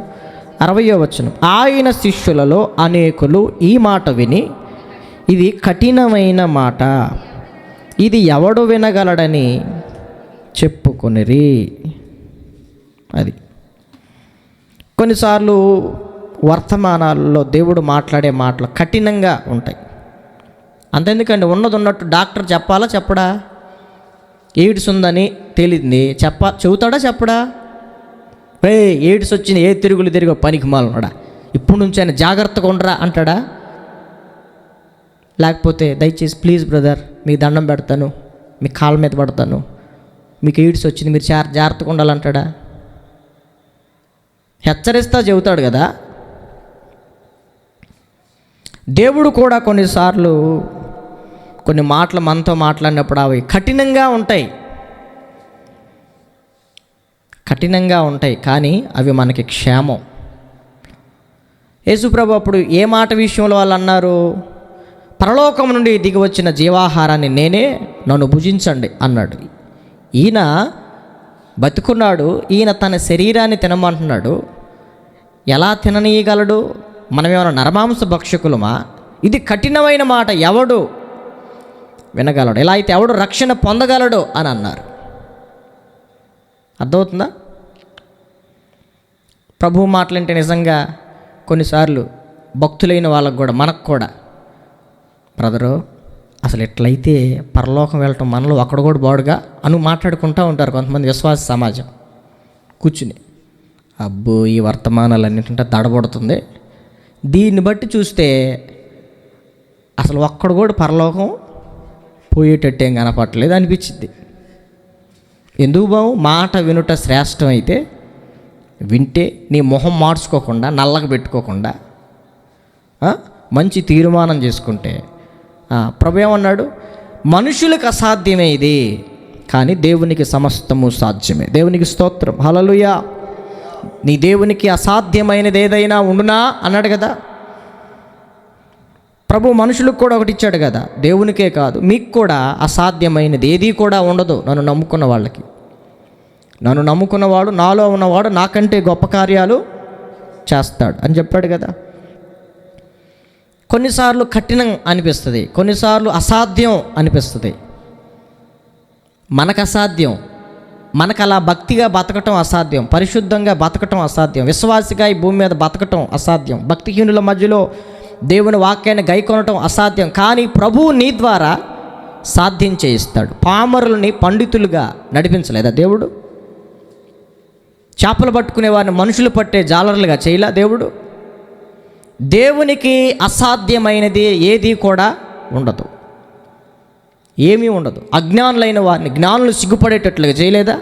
60వ వచనం. ఆయన శిష్యులలో అనేకులు ఈ మాట విని ఇది కఠినమైన మాట, ఇది ఎవడు వినగలడని చెప్పుకొనిరి. అది కొన్నిసార్లు వర్తమానాల్లో దేవుడు మాట్లాడే మాటలు కఠినంగా ఉంటాయి. అంతెందుకండి, ఉన్నది ఉన్నట్టు డాక్టర్ చెప్పాలా చెప్పడా? ఎయిడ్స్ ఉందని తేలింది, చెబుతాడా చెప్పడా? ఎయిడ్స్ వచ్చింది, ఏ తిరుగులు తిరిగో పనికి మాలన్నాడా, ఇప్పుడు నుంచి ఆయన జాగ్రత్తగా ఉండరా అంటాడా? లేకపోతే దయచేసి ప్లీజ్ బ్రదర్ మీ దండం పెడతాను, మీ కాళ్ళ మీద పడతాను, మీకు ఎయిడ్స్ వచ్చింది మీరు జాగ్రత్తగా ఉండాలంటాడా? హెచ్చరిస్తా చెబుతాడు కదా. దేవుడు కూడా కొన్నిసార్లు కొన్ని మాటలు మనతో మాట్లాడినప్పుడు అవి కఠినంగా ఉంటాయి, కానీ అవి మనకి క్షేమం. యేసుప్రభు అప్పుడు ఏ మాట విషయంలో వాళ్ళు అన్నారు? పరలోకం నుండి దిగి వచ్చిన జీవాహారాన్ని నేనే, నన్ను భుజించండి అన్నాడు. ఈయన బతుకున్నాడు, ఈయన తన శరీరాన్ని తినమంటున్నాడు. ఎలా తిననీయగలడు? మనమేమైనా నరమాంస భక్షకులమా? ఇది కఠినమైన మాట, ఎవడు వినగలడు? ఎలా అయితే ఎవడు రక్షణ పొందగలడు అని అన్నారు. అర్థమవుతుందా? ప్రభువు మాటలంటే నిజంగా కొన్నిసార్లు భక్తులైన వాళ్ళకు కూడా, మనకు కూడా, బ్రదరు అసలు ఎట్లయితే పరలోకం వెళ్ళటం మనలో అక్కడ కూడా బాడుగా అని మాట్లాడుకుంటూ ఉంటారు కొంతమంది విశ్వాస సమాజం కూర్చుని. అబ్బో ఈ వర్తమానాలన్నింటింటే దడబడుతుంది. దీన్ని బట్టి చూస్తే అసలు ఒక్కడు కూడా పరలోకం పోయేటట్టేం కనపడలేదు అనిపించింది. ఎందుకు బావు? మాట వినుట శ్రేష్టం అయితే వింటే నీ మొహం మార్చుకోకుండా, నల్లగా పెట్టుకోకుండా మంచి తీర్మానం చేసుకుంటే, ప్రభు ఏమన్నాడు? మనుషులకు అసాధ్యమే ఇది, కానీ దేవునికి సమస్తము సాధ్యమే. దేవునికి స్తోత్రం, హల్లెలూయా. నీ దేవునికి అసాధ్యమైనది ఏదైనా ఉండునా అన్నాడు కదా ప్రభు. మనుషులకు కూడా ఒకటి ఇచ్చాడు కదా, దేవునికే కాదు మీకు కూడా అసాధ్యమైనది ఏది కూడా ఉండదు నన్ను నమ్ముకున్న వాళ్ళకి. నన్ను నమ్ముకున్నవాడు, నాలో ఉన్నవాడు నాకంటే గొప్ప కార్యాలు చేస్తాడు అని చెప్పాడు కదా. కొన్నిసార్లు కఠినం అనిపిస్తుంది, కొన్నిసార్లు అసాధ్యం అనిపిస్తుంది. మనకు అసాధ్యం, మనకు అలా భక్తిగా బతకటం అసాధ్యం, పరిశుద్ధంగా బతకటం అసాధ్యం, విశ్వాసిగా ఈ భూమి మీద బతకటం అసాధ్యం, భక్తిహీనుల మధ్యలో దేవుని వాక్యాన్ని గైకొనటం అసాధ్యం. కానీ ప్రభువు నీ ద్వారా సాధ్యం చేయిస్తాడు. పామరులని పండితులుగా నడిపించలేదా దేవుడు? చేపలు పట్టుకునే వారిని మనుషులు పట్టే జాలరులుగా చేయలా దేవుడు? దేవునికి అసాధ్యమైనది ఏది కూడా ఉండదు, ఏమీ ఉండదు. అజ్ఞానులైన వారిని జ్ఞానులు సిగ్గుపడేటట్లుగా చేయలేదా?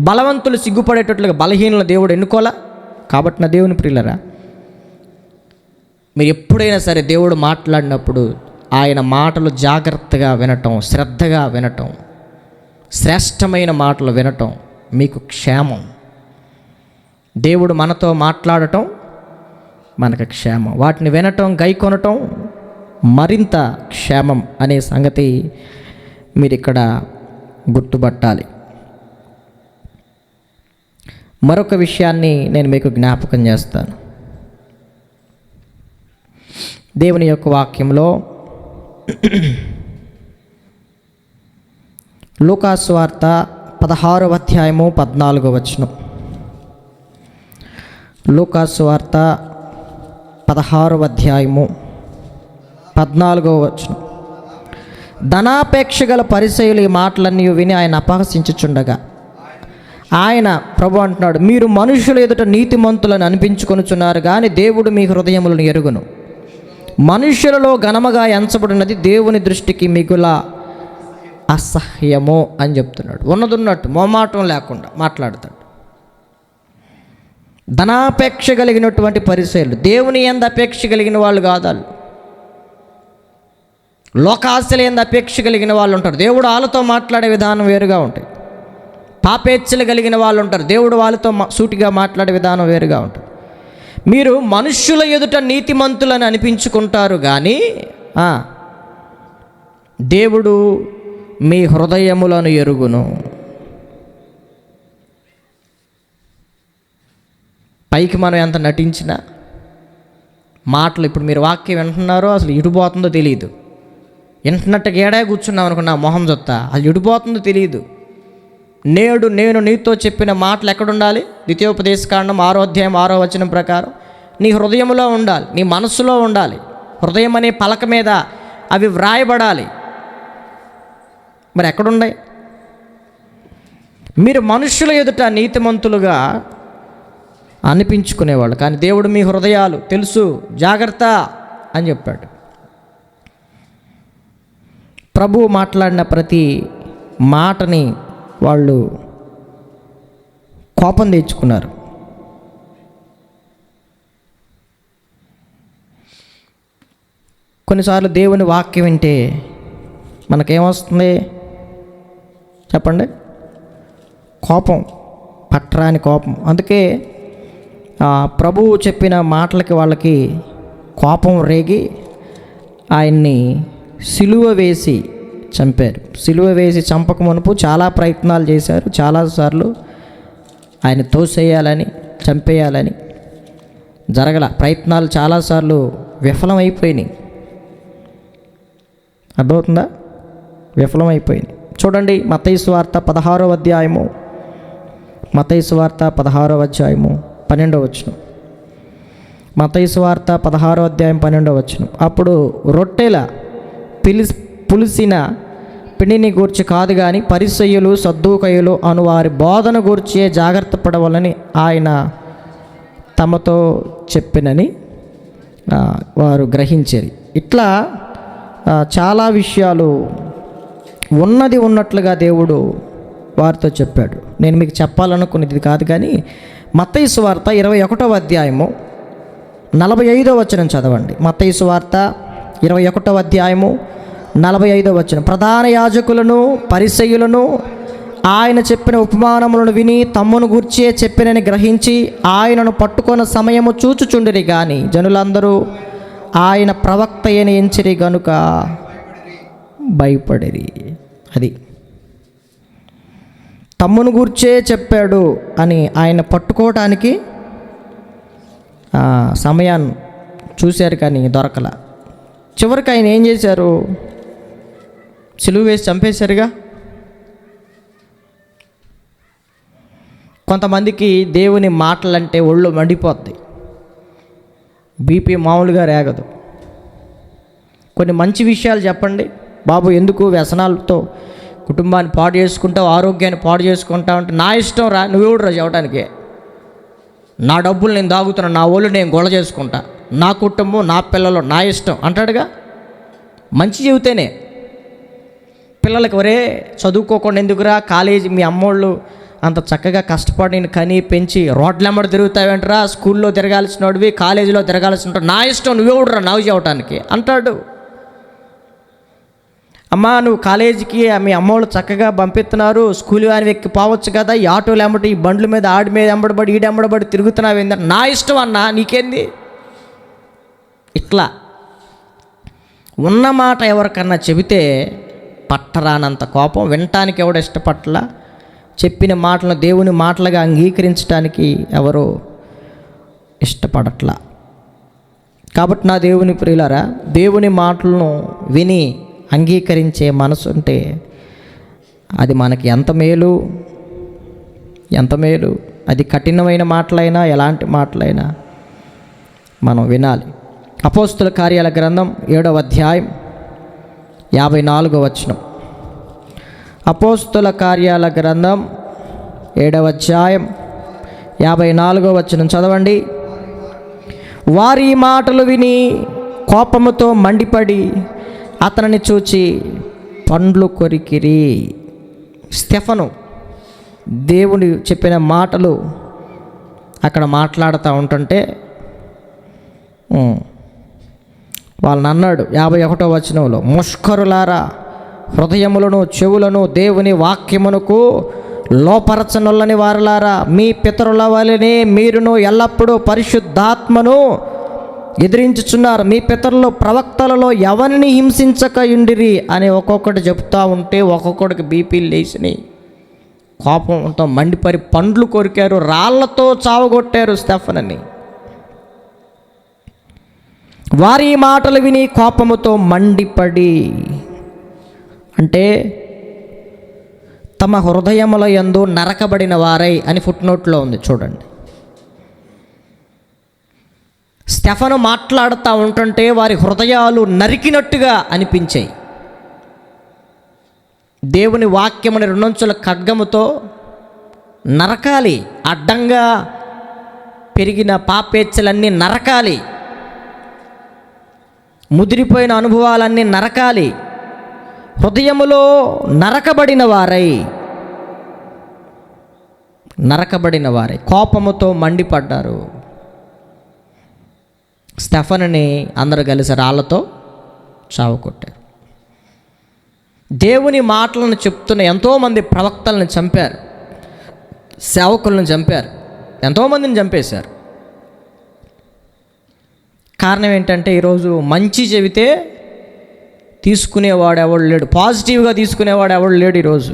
బలవంతులు సిగ్గుపడేటట్లుగా బలహీనుల దేవుడు ఎన్నుకోలా? కాబట్టి నా దేవుని ప్రియులరా, మీరు ఎప్పుడైనా సరే దేవుడు మాట్లాడినప్పుడు ఆయన మాటలు జాగ్రత్తగా వినటం, శ్రద్ధగా వినటం, శ్రేష్టమైన మాటలు వినటం మీకు క్షేమం. దేవుడు మనతో మాట్లాడటం మనకు క్షేమం, వాటిని వినటం, గైకొనటం మరింత క్షేమం అనే సంగతి మీరు ఇక్కడ గుర్తుపట్టాలి. మరొక విషయాన్ని నేను మీకు జ్ఞాపకం చేస్తాను. దేవుని యొక్క వాక్యంలో లూకాసు వార్త 16వ అధ్యాయము 14వ వచనం. లూకాసు వార్త 16వ అధ్యాయము 14వ వచనం. ధనాపేక్ష గల పరిసయ్యులు ఈ మాటలన్నీ విని ఆయన అపహసించుచుండగా ఆయన ప్రభు అంటున్నాడు, మీరు మనుషుల ఎదుట నీతిమంతులను అనిపించుకొనుచున్నారు కానీ దేవుడు మీ హృదయములను ఎరుగును. మనుషులలో ఘనముగా ఎంచబడినది దేవుని దృష్టికి మిగుల అసహ్యము అని చెప్తున్నాడు. ఉన్నదున్నట్టు మొమాటం లేకుండా మాట్లాడతాడు. ధనాపేక్ష కలిగినటువంటి పరిసయ్యులు, దేవుని యందు అపేక్ష కలిగిన వాళ్ళు కాదు వాళ్ళు. లోకాశల యందు అపేక్ష కలిగిన వాళ్ళు ఉంటారు, దేవుడు వాళ్ళతో మాట్లాడే విధానం వేరుగా ఉంటుంది. పాపేచ్ఛలు కలిగిన వాళ్ళు ఉంటారు, దేవుడు వాళ్ళతో సూటిగా మాట్లాడే విధానం వేరుగా ఉంటుంది. మీరు మనుష్యుల ఎదుట నీతిమంతులని అనిపించుకుంటారు కానీ దేవుడు మీ హృదయములను ఎరుగును. పైకి మనం ఎంత నటించినా మాటలు, ఇప్పుడు మీరు వాక్యం వింటున్నారో అసలు ఇడిపోతుందో తెలియదు. వింటున్నట్టుగా ఏడా కూర్చున్నాం అనుకున్నా మొహం చొత్తా, అది ఇడిపోతుందో తెలియదు. నేడు నేను నీతో చెప్పిన మాటలు ఎక్కడుండాలి? ద్వితీయోపదేశకాండం 6వ అధ్యాయం 6వ వచనం ప్రకారం నీ హృదయంలో ఉండాలి, నీ మనస్సులో ఉండాలి. హృదయం అనే పలక మీద అవి వ్రాయబడాలి. మరి ఎక్కడున్నాయి? మీరు మనుషుల ఎదుట నీతిమంతులుగా అనిపించుకునేవాళ్ళు, కానీ దేవుడు మీ హృదయాలు తెలుసు, జాగ్రత్త అని చెప్పాడు. ప్రభువు మాట్లాడిన ప్రతి మాటని వాళ్ళు కోపం తెచ్చుకున్నారు. కొన్నిసార్లు దేవుని వాక్యం వింటే మనకేమొస్తుంది చెప్పండి? కోపం, పట్రాని కోపం. అందుకే ప్రభువు చెప్పిన మాటలకి వాళ్ళకి కోపం రేగి ఆయన్ని సిలువ వేసి చంపారు. సిలువ వేసి చంపక మునుపు చాలా ప్రయత్నాలు చేశారు. చాలాసార్లు ఆయన తోసేయాలని, చంపేయాలని జరగల. ప్రయత్నాలు చాలాసార్లు విఫలమైపోయినాయి. అర్థమవుతుందా? విఫలమైపోయినాయి. చూడండి, మత్తయి సువార్త 16వ అధ్యాయము, మత్తయి సువార్త 16వ అధ్యాయము 12వ వచనం. మత్తయి సువార్త 16వ అధ్యాయం 12వ వచనం. అప్పుడు రొట్టెల పులిసిన పిండిని గూర్చి కాదు కానీ పరిసయ్యులు సద్దూకయ్యులు అను వారి బోధన గూర్చి జాగ్రత్త పడవాలని ఆయన తమతో చెప్పినని వారు గ్రహించారు. ఇట్లా చాలా విషయాలు ఉన్నది ఉన్నట్లుగా దేవుడు వారితో చెప్పాడు. నేను మీకు చెప్పాలనుకునేది కాదు కానీ మత్తయి సువార్త 21వ అధ్యాయము 45వ వచనం చదవండి. మత్తయి సువార్త 21వ అధ్యాయము 45వ వచనం. ప్రధాన యాజకులను పరిసయ్యులను ఆయన చెప్పిన ఉపమానములను విని తమ్మును గూర్చే చెప్పినని గ్రహించి ఆయనను పట్టుకున్న సమయము చూచుచుండిరి గాని జనులందరూ ఆయన ప్రవక్త అయిన ఎంచిరి గనుక భయపడిరి. అది తమ్మును గూర్చే చెప్పాడు అని ఆయన పట్టుకోవటానికి సమయాన్ని చూశారు కానీ దొరకల. చివరికి ఆయన ఏం చేశారు? సిలువ వేసి చంపేశారుగా. కొంతమందికి దేవుని మాటలంటే ఒళ్ళు మండిపోద్ది, బీపీ మామూలుగా రేగదు. కొన్ని మంచి విషయాలు చెప్పండి. బాబు ఎందుకు వ్యసనాలతో కుటుంబాన్ని పాడు చేసుకుంటావు, ఆరోగ్యాన్ని పాడు చేసుకుంటావు అంటే నా ఇష్టం రా, నువ్వెవడు రా చెప్పడానికి, నా డబ్బులు నేను దాగుతున్నా, నా ఒళ్ళు నేను గొడవ చేసుకుంటా, నా కుటుంబం నా పిల్లలు నా ఇష్టం అంటాడుగా. మంచి చెబితేనే పిల్లలకి ఒరే చదువుకోకుండా ఎందుకురా, కాలేజీ మీ అమ్మోళ్ళు అంత చక్కగా కష్టపడి నేను కని పెంచి రోడ్లెమ్మడి తిరుగుతావేంటరా, స్కూల్లో తిరగాల్సినోడివి కాలేజీలో తిరగాల్సిన, నా ఇష్టం నువ్వెవడురా నవ్వు చేయటానికి అంటాడు. అమ్మా నువ్వు కాలేజీకి మీ అమ్మోళ్ళు చక్కగా పంపిస్తున్నారు, స్కూల్ వ్యాన్ ఎక్కి పోవచ్చు కదా, ఈ ఆటోలు ఎమ్మటి ఈ బండ్ల మీద ఆడి మీద ఎంబడబడి ఈడెంబడబడి తిరుగుతున్నావు ఏంటంటే నా ఇష్టం అన్నా, నీకేంది? ఇట్లా ఉన్న మాట ఎవరికన్నా చెబితే పట్టరానంత కోపం, వినటానికి ఎవడు ఇష్టపట్ల, చెప్పిన మాటలను దేవుని మాటలుగా అంగీకరించడానికి ఎవరు ఇష్టపడట్లా. కాబట్టి నా దేవుని ప్రియులారా, దేవుని మాటలను విని అంగీకరించే మనసు ఉంటే అది మనకి ఎంత మేలు, ఎంత మేలు. అది కఠినమైన మాటలైనా ఎలాంటి మాటలైనా మనం వినాలి. అపోస్తుల కార్యాల గ్రంథం 7వ అధ్యాయం 54వ వచనం. అపోస్తుల కార్యాల గ్రంథం 7వ అధ్యాయం 54వ వచనం చదవండి. వారి మాటలు విని కోపముతో మండిపడి అతనిని చూచి పండ్లు కొరికిరి. స్టెఫను దేవుడు చెప్పిన మాటలు అక్కడ మాట్లాడుతూ ఉంటుంటే వాళ్ళని అన్నాడు 51వ వచనంలో, ముష్కరులారా, హృదయములను చెవులను దేవుని వాక్యమునకు లోపరచనొల్లని వారలారా, మీ పితరుల వలనే మీరును ఎల్లప్పుడూ పరిశుద్ధాత్మను ఎదిరించుచున్నారు. మీ పితరులు ప్రవక్తలలో ఎవరిని హింసించక ఉండిరి అని ఒక్కొక్కటి చెప్తూ ఉంటే ఒక్కొక్కడికి బీపీలు లేచినాయి, కోపంతో మండిపరి పండ్లు కొరికారు, రాళ్లతో చావగొట్టారు స్టెఫనుని. వారి మాటలు విని కోపముతో మండిపడి, అంటే తమ హృదయముల యందు నరకబడిన వారై అని ఫుట్నోట్లో ఉంది చూడండి. స్టెఫను మాట్లాడుతూ ఉంటుంటే వారి హృదయాలు నరికినట్టుగా అనిపించాయి. దేవుని వాక్యముని రెండంచుల ఖడ్గముతో నరకాలి, అడ్డంగా పెరిగిన పాపేచ్చలన్నీ నరకాలి, ముదిరిపోయిన అనుభవాలన్నీ నరకాలి. హృదయములో నరకబడిన వారై కోపముతో మండిపడ్డారు. స్టెఫనుని అందరూ కలిసి రాళ్లతో చావకొట్టారు. దేవుని మాటలను చెప్తున్న ఎంతోమంది ప్రవక్తలను చంపారు, సేవకులను చంపారు, ఎంతోమందిని చంపేశారు. కారణం ఏంటంటే ఈరోజు మంచి చెబితే తీసుకునేవాడు ఎవడు లేడు, పాజిటివ్గా తీసుకునేవాడు ఎవడు లేడు ఈరోజు.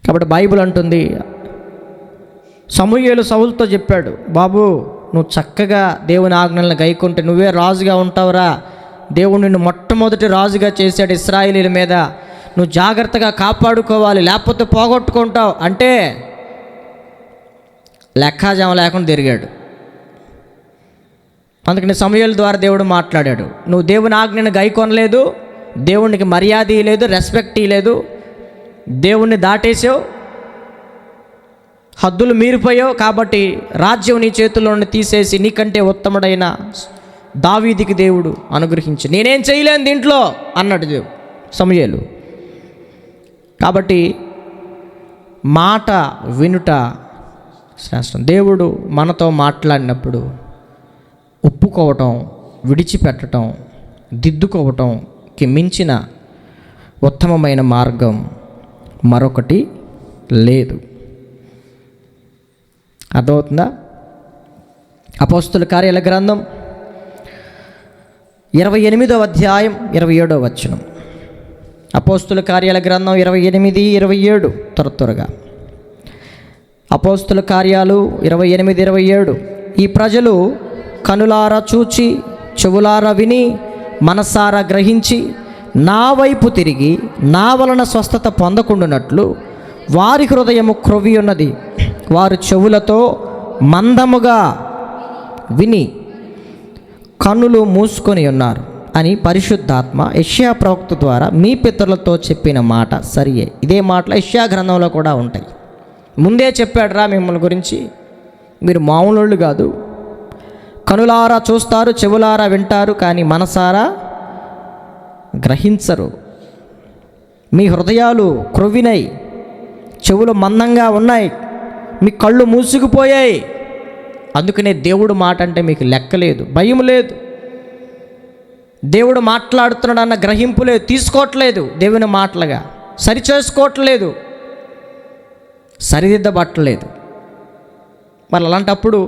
కాబట్టి బైబిల్ అంటుంది, సమూయేలు సౌలుతో చెప్పాడు, బాబు నువ్వు చక్కగా దేవుని ఆజ్ఞలను గైకుంటే నువ్వే రాజుగా ఉంటావురా, దేవుడు నిన్ను మొట్టమొదటి రాజుగా చేశాడు ఇశ్రాయేలీల మీద, నువ్వు జాగ్రత్తగా కాపాడుకోవాలి లేకపోతే పోగొట్టుకుంటావు అంటే లెక్కాజామ లేకుండా తిరిగాడు. అందుకని సమూయేలు ద్వారా దేవుడు మాట్లాడాడు, నువ్వు దేవుని ఆజ్ఞను గైకొనలేదు, దేవునికి మర్యాద ఇవ్వలేదు, రెస్పెక్ట్ ఇవ్వలేదు, దేవుణ్ణి దాటేసావు, హద్దులు మీరిపోయావు, కాబట్టి రాజ్యం నీ చేతుల్లో నుండి తీసేసి నీకంటే ఉత్తముడైన దావీదికి దేవుడు అనుగ్రహించి నేనేం చేయలేను దీంట్లో అన్నాడు దేవుడు సమూయేలు. కాబట్టి మాట వినుట శ్రేష్టం. దేవుడు మనతో మాట్లాడినప్పుడు ఒప్పుకోవటం, విడిచిపెట్టడం, దిద్దుకోవటంకి మించిన ఉత్తమమైన మార్గం మరొకటి లేదు. అర్థమవుతుందా? అపోస్తుల కార్యాల గ్రంథం 28వ అధ్యాయం 27వ వచనం. అపోస్తుల కార్యాల గ్రంథం 28, 27 త్వరగా. అపోస్తుల కార్యాలు 28, 27. ఈ ప్రజలు కనులారా చూచి, చెవులారా విని, మనసారా గ్రహించి నా వైపు తిరిగి నా వలన స్వస్థత పొందకుండానట్లు వారి హృదయము క్రొవ్వి ఉన్నది, వారు చెవులతో మందముగా విని కన్నులు మూసుకొని ఉన్నారు అని పరిశుద్ధాత్మ యెషయా ప్రవక్త ద్వారా మీ పితరులతో చెప్పిన మాట సరియే. ఇదే మాటలు యెషయా గ్రంథంలో కూడా ఉంటాయి. ముందే చెప్పాడురా మిమ్మల్ని గురించి, మీరు మామూలు కాదు, కనులారా చూస్తారు, చెవులారా వింటారు, కానీ మనసారా గ్రహించరు, మీ హృదయాలు క్రొవ్వినై, చెవులు మందంగా ఉన్నాయి, మీ కళ్ళు మూసుకుపోయాయి. అందుకనే దేవుడు మాట అంటే మీకు లెక్కలేదు, భయం లేదు, దేవుడు మాట్లాడుతున్నాడు అన్న గ్రహింపు లేదు, తీసుకోవట్లేదు, దేవుని మాటలుగా సరిచేసుకోవట్లేదు, సరిదిద్దబట్టలేదు. మరి అలాంటప్పుడు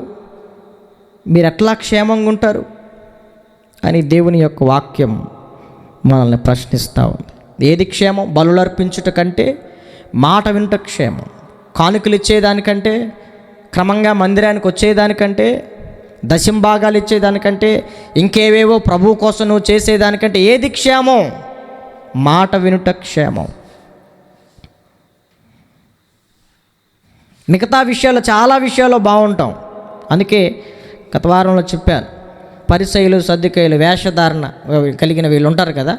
మీరు ఎట్లా క్షేమంగా ఉంటారు అని దేవుని యొక్క వాక్యం మనల్ని ప్రశ్నిస్తూ ఉంది. ఏది క్షేమం? బలులు అర్పించుట కంటే మాట వినుట క్షేమం, కానుకలు ఇచ్చేదానికంటే, క్రమంగా మందిరానికి వచ్చేదానికంటే, దశంభాగాలు ఇచ్చేదానికంటే, ఇంకేవేవో ప్రభువు కోసం నువ్వు చేసేదానికంటే ఏది క్షేమం? మాట వినుట క్షేమం. మిగతా విషయాల్లో చాలా విషయాల్లో బాగుంటాం. అందుకే గత వారంలో చెప్పాను, పరిసయ్యులు సద్దుకాయలు వేషధారణ కలిగిన వీళ్ళు ఉంటారు కదా,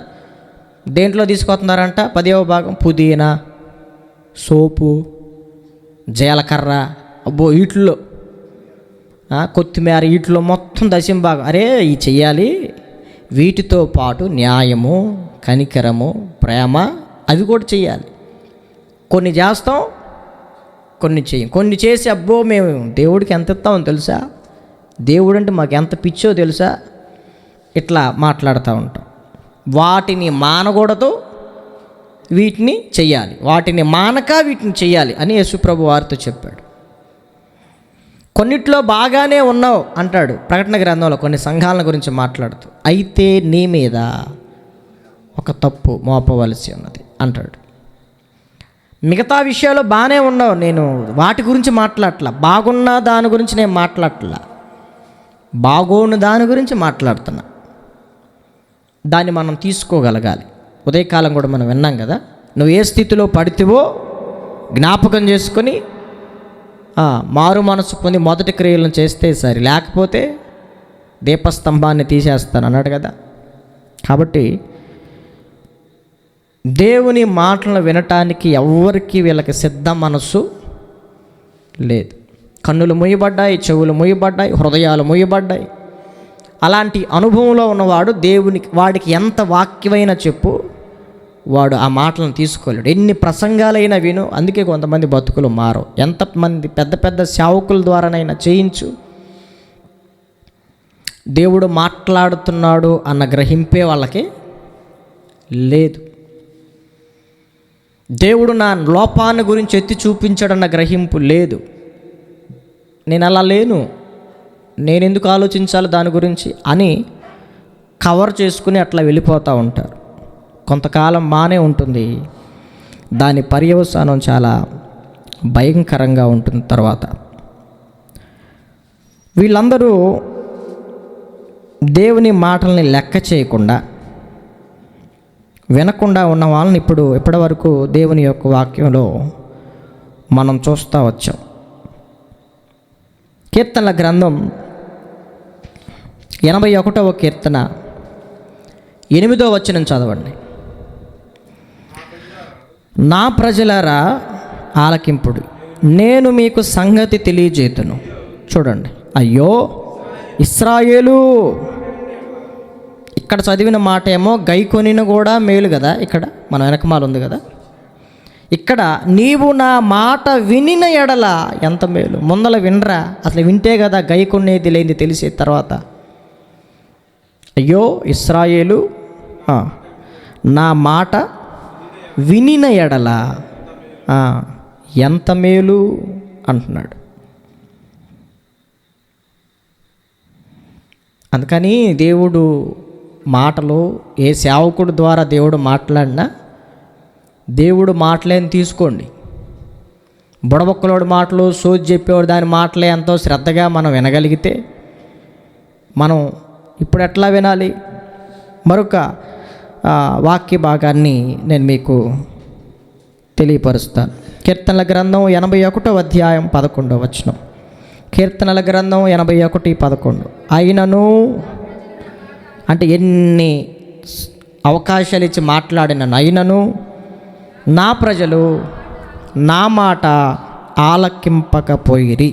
దేంట్లో తీసుకొస్తున్నారంట? 10వ భాగం పుదీనా, సోపు, జీలకర్ర, అబ్బో వీటిల్లో కొత్తిమీర, వీటిలో మొత్తం దశంభాగం. అరే ఇవి చెయ్యాలి, వీటితో పాటు న్యాయము, కనికరము, ప్రేమ అవి కూడా చెయ్యాలి. కొన్ని చేస్తాం, కొన్ని చెయ్యం. కొన్ని చేసి అబ్బో మేము దేవుడికి ఎంత ఇస్తామో తెలుసా, దేవుడు అంటే మాకు ఎంత పిచ్చో తెలుసా, ఇట్లా మాట్లాడుతూ ఉంటాం. వాటిని మానకూడదు, వీటిని చెయ్యాలి, వాటిని మానక వీటిని చెయ్యాలి అని యేసుప్రభు వారితో చెప్పాడు. కొన్నిట్లో బాగానే ఉన్నావు అంటాడు ప్రకటన గ్రంథంలో కొన్ని సంఘాల గురించి మాట్లాడుతూ, అయితే నీ మీద ఒక తప్పు మోపవలసి ఉన్నది అంటాడు. మిగతా విషయాల్లో బాగానే ఉన్నావు, నేను వాటి గురించి మాట్లాడట్లా, బాగున్న దాని గురించి నేను మాట్లాడట్లా, బాగోని దాని గురించి మాట్లాడుతున్నా. దాన్ని మనం తీసుకోగలగాలి. ఉదయకాలం కూడా మనం విన్నాం కదా, నువ్వు ఏ స్థితిలో పడితేవో జ్ఞాపకం చేసుకొని మారు మనసు పొంది మొదటి క్రియలను చేస్తే సరి, లేకపోతే దీపస్తంభాన్ని తీసేస్తాను అన్నాడు కదా. కాబట్టి దేవుని మాటలను వినటానికి ఎవరికి వీళ్ళకి సిద్ధ మనసు లేదు. కన్నులు మూయబడ్డాయి, చెవులు మూయబడ్డాయి, హృదయాలు మూయబడ్డాయి. అలాంటి అనుభవంలో ఉన్నవాడు వాడికి ఎంత వాక్యమైనా చెప్పు, వాడు ఆ మాటలను తీసుకోలేడు. ఎన్ని ప్రసంగాలైనా విను. అందుకే కొంతమంది బతుకులు మారవు. ఎంతమంది పెద్ద పెద్ద సేవకుల ద్వారానైనా చేయించు, దేవుడు మాట్లాడుతున్నాడు అన్న గ్రహింపే వాళ్ళకి లేదు. దేవుడు నా లోపాన్ని గురించి ఎత్తి చూపించాడన్న గ్రహింపు లేదు. నేను అలా లేను, నేను ఎందుకు ఆలోచించాలి దాని గురించి అని కవర్ చేసుకుని అట్లా వెళ్ళిపోతూ ఉంటారు. కొంతకాలం బాగానే ఉంటుంది, దాని పర్యవసానం చాలా భయంకరంగా ఉంటుంది. తర్వాత వీళ్ళందరూ దేవుని మాటల్ని లెక్క చేయకుండా వినకుండా ఉన్న వాళ్ళని ఇప్పటివరకు దేవుని యొక్క వాక్యంలో మనం చూస్తూ వచ్చాం. కీర్తనల గ్రంథం 81వ కీర్తన 8వ వచనం చదవండి. నా ప్రజలారా ఆలకింపుడు, నేను మీకు సంగతి తెలియజేతును. చూడండి, అయ్యో ఇశ్రాయేలు, ఇక్కడ చదివిన మాట ఏమో గైకొనిన కూడా మేలు కదా, ఇక్కడ మన వెనకమాల ఉంది కదా. ఇక్కడ నీవు నా మాట వినిన ఎడల ఎంత మేలు. ముందల వినరా, అసలు వింటే కదా గైకొనేది లేనిది తెలిసే. తర్వాత అయ్యో ఇశ్రాయేలు, నా మాట వినిన ఎడల ఎంత మేలు అంటున్నాడు. అందుకని దేవుడు మాటలు, ఏ సేవకుడు ద్వారా దేవుడు మాట్లాడినా దేవుడు మాటలేని తీసుకోండి. బుడబొక్కలోడి మాటలు, సోది చెప్పేవాడు దాని మాటలే ఎంతో శ్రద్ధగా మనం వినగలిగితే, మనం ఇప్పుడు ఎట్లా వినాలి? మరొక వాక్య భాగాన్ని నేను మీకు తెలియపరుస్తాను. కీర్తనల గ్రంథం 81వ అధ్యాయం 11వ వచనం. కీర్తనల గ్రంథం 81:11. అయినను అంటే ఎన్ని అవకాశాలు ఇచ్చి మాట్లాడిన, అయినను నా ప్రజలు నా మాట ఆలకింపకపోయిరి,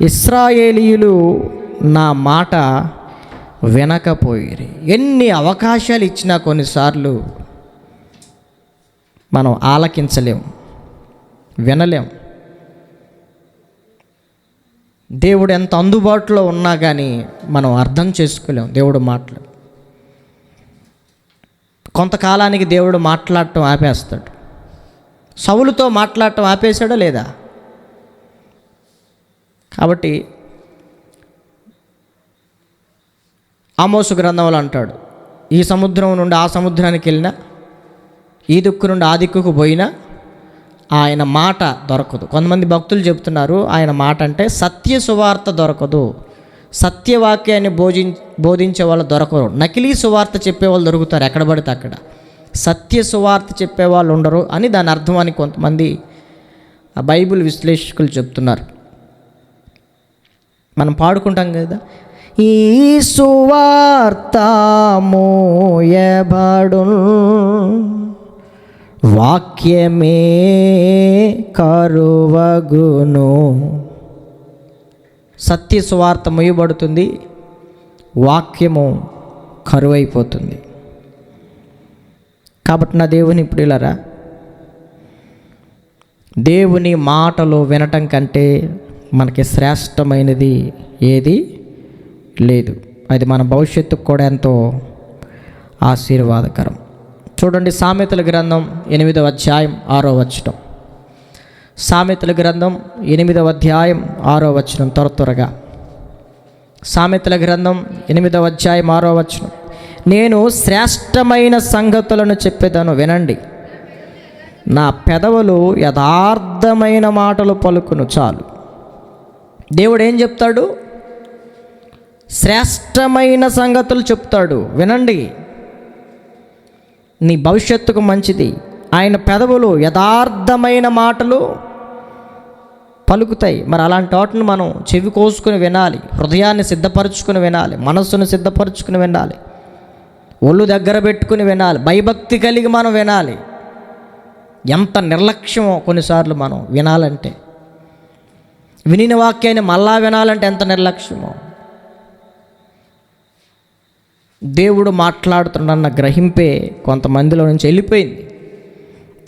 ఇశ్రాయేలీయులు నా మాట వినకపోయిరి. ఎన్ని అవకాశాలు ఇచ్చినా కొన్నిసార్లు మనం ఆలకించలేం, వినలేం. దేవుడు ఎంత అందుబాటులో ఉన్నా కానీ మనం అర్థం చేసుకోలేం దేవుడు మాటలు. కొంతకాలానికి దేవుడు మాట్లాడటం ఆపేస్తాడు. సౌలుతో మాట్లాడటం ఆపేశాడా లేదా? కాబట్టి ఆమోసు గ్రంథంలో అంటాడు, ఈ సముద్రం నుండి ఆ సముద్రానికి వెళ్ళినా, ఈ దిక్కు నుండి ఆ దిక్కుకు పోయినా ఆయన మాట దొరకదు. కొంతమంది భక్తులు చెప్తున్నారు, ఆయన మాట అంటే సత్య సువార్త దొరకదు, సత్యవాక్యాన్ని బోధించే వాళ్ళు దొరకరు, నకిలీ సువార్త చెప్పేవాళ్ళు దొరుకుతారు ఎక్కడ పడితే అక్కడ, సత్య సువార్త చెప్పేవాళ్ళు ఉండరు అని దాని అర్థం అని కొంతమంది బైబిల్ విశ్లేషకులు చెప్తున్నారు. మనం పాడుకుంటాం కదా, ఈ సువార్త మోయబడు వాక్యమే కరువగును. సత్య సువార్త మొయ్యబడుతుంది, వాక్యము కరువైపోతుంది. కాబట్టి నా దేవుని ప్రియులారా, దేవుని మాటలు వినటం కంటే మనకి శ్రేష్టమైనది ఏది లేదు. అది మన భవిష్యత్తుకు కూడా ఎంతో ఆశీర్వాదకరం. చూడండి, సామెతల గ్రంథం 8వ అధ్యాయం 6వ వచనం. సామెతల గ్రంథం 8వ అధ్యాయం 6వ వచనం. త్వరగా సామెతల గ్రంథం 8వ అధ్యాయం 6వ వచనం. నేను శ్రేష్టమైన సంగతులను చెప్పేదను వినండి, నా పెదవులు యథార్థమైన మాటలు పలుకును. చాలు. దేవుడు ఏం చెప్తాడు? శ్రేష్టమైన సంగతులు చెప్తాడు, వినండి, నీ భవిష్యత్తుకు మంచిది. ఆయన పెదవులు యథార్థమైన మాటలు పలుకుతాయి. మరి అలాంటి వాటిని మనం చెవి కోసుకుని వినాలి, హృదయాన్ని సిద్ధపరచుకుని వినాలి, మనస్సును సిద్ధపరచుకుని వినాలి, ఒళ్ళు దగ్గర పెట్టుకుని వినాలి, భయభక్తి కలిగి మనం వినాలి. ఎంత నిర్లక్ష్యమో కొన్నిసార్లు మనం వినాలంటే, వినిన వాక్యాన్ని మళ్ళా వినాలంటే ఎంత నిర్లక్ష్యమో. దేవుడు మాట్లాడుతున్న గ్రహింపే కొంతమందిలో నుంచి వెళ్ళిపోయింది.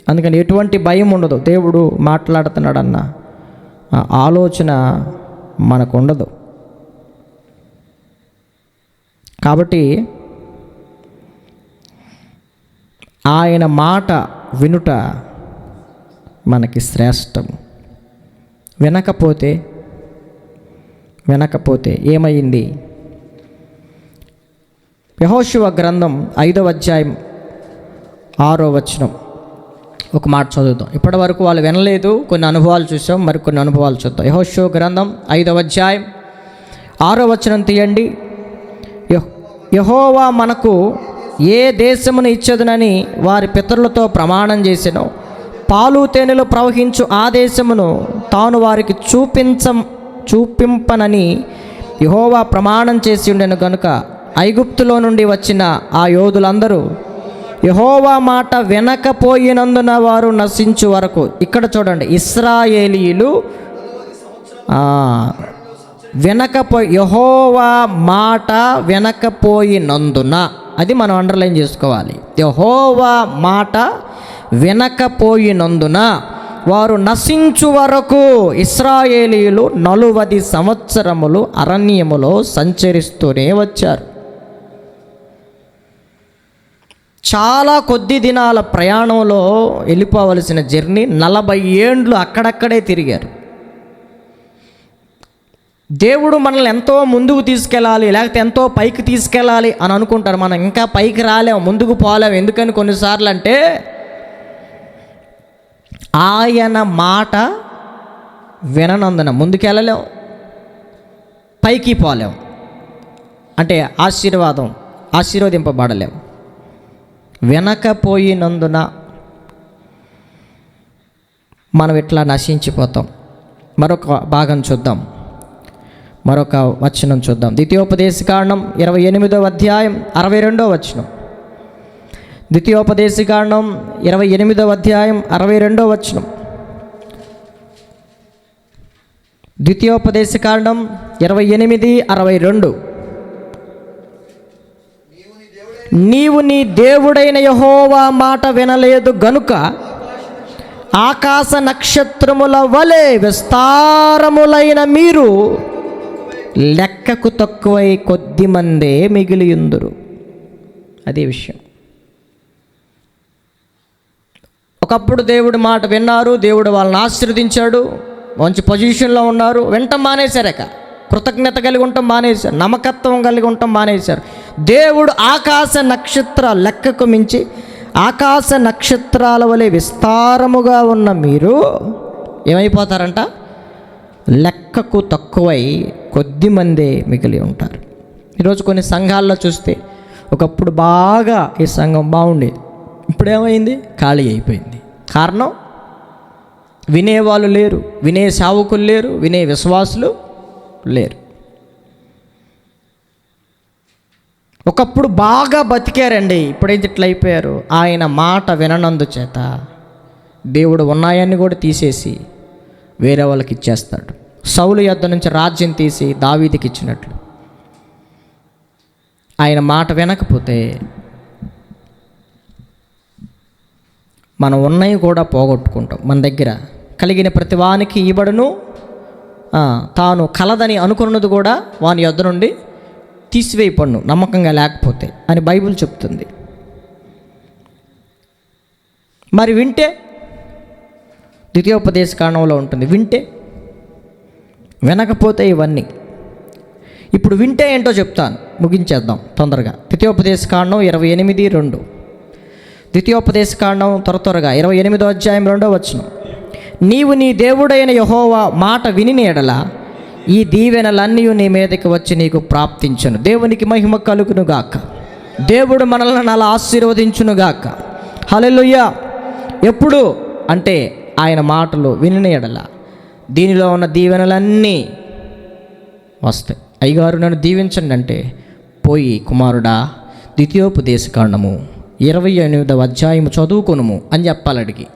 అందుకని ఎటువంటి భయం ఉండదు, దేవుడు మాట్లాడుతున్నాడన్న ఆలోచన మనకు ఉండదు. కాబట్టి ఆయన మాట వినుట మనకి శ్రేష్టం. వినకపోతే ఏమైంది? యెహోషువ గ్రంథం 5వ అధ్యాయం 6వ వచనం ఒక మాట చదువుతాం. ఇప్పటి వరకు వాళ్ళు వినలేదు, కొన్ని అనుభవాలు చూసాం, మరి కొన్ని అనుభవాలు చూద్దాం. యెహోషువ గ్రంథం 5వ అధ్యాయం 6వ వచనం తీయండి. యెహోవా మనకు ఏ దేశమును ఇచ్చదునని వారి పితరులతో ప్రమాణం చేసెనో, పాలు తేనెలు ప్రవహించు ఆ దేశమును తాను వారికి చూపింపనని యెహోవా ప్రమాణం చేసి ఉండెను గనుక ఐగుప్తులో నుండి వచ్చిన ఆ యోధులందరూ యెహోవా మాట వినకపోయినందున వారు నశించు వరకు. ఇక్కడ చూడండి, ఇశ్రాయేలీయులు యెహోవా మాట వినకపోయినందున, అది మనం అండర్లైన్ చేసుకోవాలి. యెహోవా మాట వినకపోయినందున వారు నశించు వరకు ఇశ్రాయేలీయులు 40 సంవత్సరములు అరణ్యములో సంచరిస్తూనే వచ్చారు. చాలా కొద్ది దినాల ప్రయాణంలో వెళ్ళిపోవలసిన జర్నీ 40 ఏండ్లు అక్కడక్కడే తిరిగారు. దేవుడు మనల్ని ఎంతో ముందుకు తీసుకెళ్ళాలి, లేకపోతే ఎంతో పైకి తీసుకెళ్ళాలి అని అనుకుంటారు. మనం ఇంకా పైకి రాలేము, ముందుకు పోలేము. ఎందుకని కొన్నిసార్లు అంటే ఆయన మాట విననందున ముందుకెళ్ళలేం, పైకి పోలేం, అంటే ఆశీర్వదింపబడలేం. వినకపోయినందున మనం ఇట్లా నశించిపోతాం. మరొక భాగం చూద్దాం, మరొక వచనం చూద్దాం. ద్వితీయోపదేశకాండం 28వ అధ్యాయం 62వ వచనం. ద్వితీయోపదేశకాండం 28వ అధ్యాయం 62వ వచనం. ద్వితీయోపదేశకాండం 28:62. నీవు నీ దేవుడైన యెహోవా మాట వినలేదు గనుక ఆకాశ నక్షత్రముల వలె విస్తారములైన మీరు లెక్కకు తక్కువై కొద్ది మందే మిగిలియుందురు. అదే విషయం. ఒకప్పుడు దేవుడి మాట విన్నారు, దేవుడు వాళ్ళని ఆశీర్వదించాడు, మంచి పొజిషన్లో ఉన్నారు. వింటం మానేశారక, కృతజ్ఞత కలిగి ఉండటం మానేశారు, నమ్మకత్వం కలిగి ఉండటం మానేశారు. దేవుడు ఆకాశ నక్షత్రాల లెక్కకు మించి ఆకాశ నక్షత్రాల వలె విస్తారముగా ఉన్న మీరు ఏమైపోతారంట? లెక్కకు తక్కువై కొద్ది మందే మిగిలి ఉంటారు. ఈరోజు కొన్ని సంఘాల్లో చూస్తే ఒకప్పుడు బాగా ఈ సంఘం బాగుండేది, ఇప్పుడు ఏమైంది? ఖాళీ అయిపోయింది. కారణం, వినేవాళ్ళు లేరు, వినే సేవకులు లేరు, వినే విశ్వాసులు లేరు. ఒకప్పుడు బాగా బతికారండి, ఇప్పుడైతే ఇట్లా అయిపోయారు. ఆయన మాట విననందు చేత దేవుడు ఉన్నాయన్ని కూడా తీసేసి వేరే వాళ్ళకి ఇచ్చేస్తాడు. సౌలు యొద్ద నుంచి రాజ్యం తీసి దావీదుకి ఇచ్చినట్లు ఆయన మాట వినకపోతే మనం ఉన్నవి కూడా పోగొట్టుకుంటాం. మన దగ్గర కలిగిన ప్రతి వానికి ఇవ్వబడును, తాను కలదని అనుకున్నది కూడా వాని యొద్ద నుండి తీసివేయబడును నమ్మకంగా లేకపోతే అని బైబిల్ చెప్తుంది. మరి వింటే, ద్వితీయోపదేశకాండంలో ఉంటుంది, వింటే. వినకపోతే ఇవన్నీ. ఇప్పుడు వింటే ఏంటో చెప్తాను, ముగించేద్దాం తొందరగా. ద్వితీయోపదేశకాండం 28:2. ద్వితీయోపదేశకాండం త్వరగా 28వ అధ్యాయం 2వ వచనం. నీవు నీ దేవుడైన యెహోవా మాట విని ఎడల ఈ దీవెనలన్నీ నీ మీదకి వచ్చి నీకు ప్రాప్తించును. దేవునికి మహిమ కలుగునుగాక. దేవుడు మనల్ని అలా ఆశీర్వదించునుగాక. హల్లెలూయా. ఎప్పుడు అంటే ఆయన మాటలు విని ఎడల దీనిలో ఉన్న దీవెనలన్నీ వస్తాయి. అయ్యగారు నన్ను దీవించండి అంటే, పోయి కుమారుడా ద్వితీయోపదేశకాండము 28వ అధ్యాయం చదువుకొనుము అని చెప్పాలి అడిగి.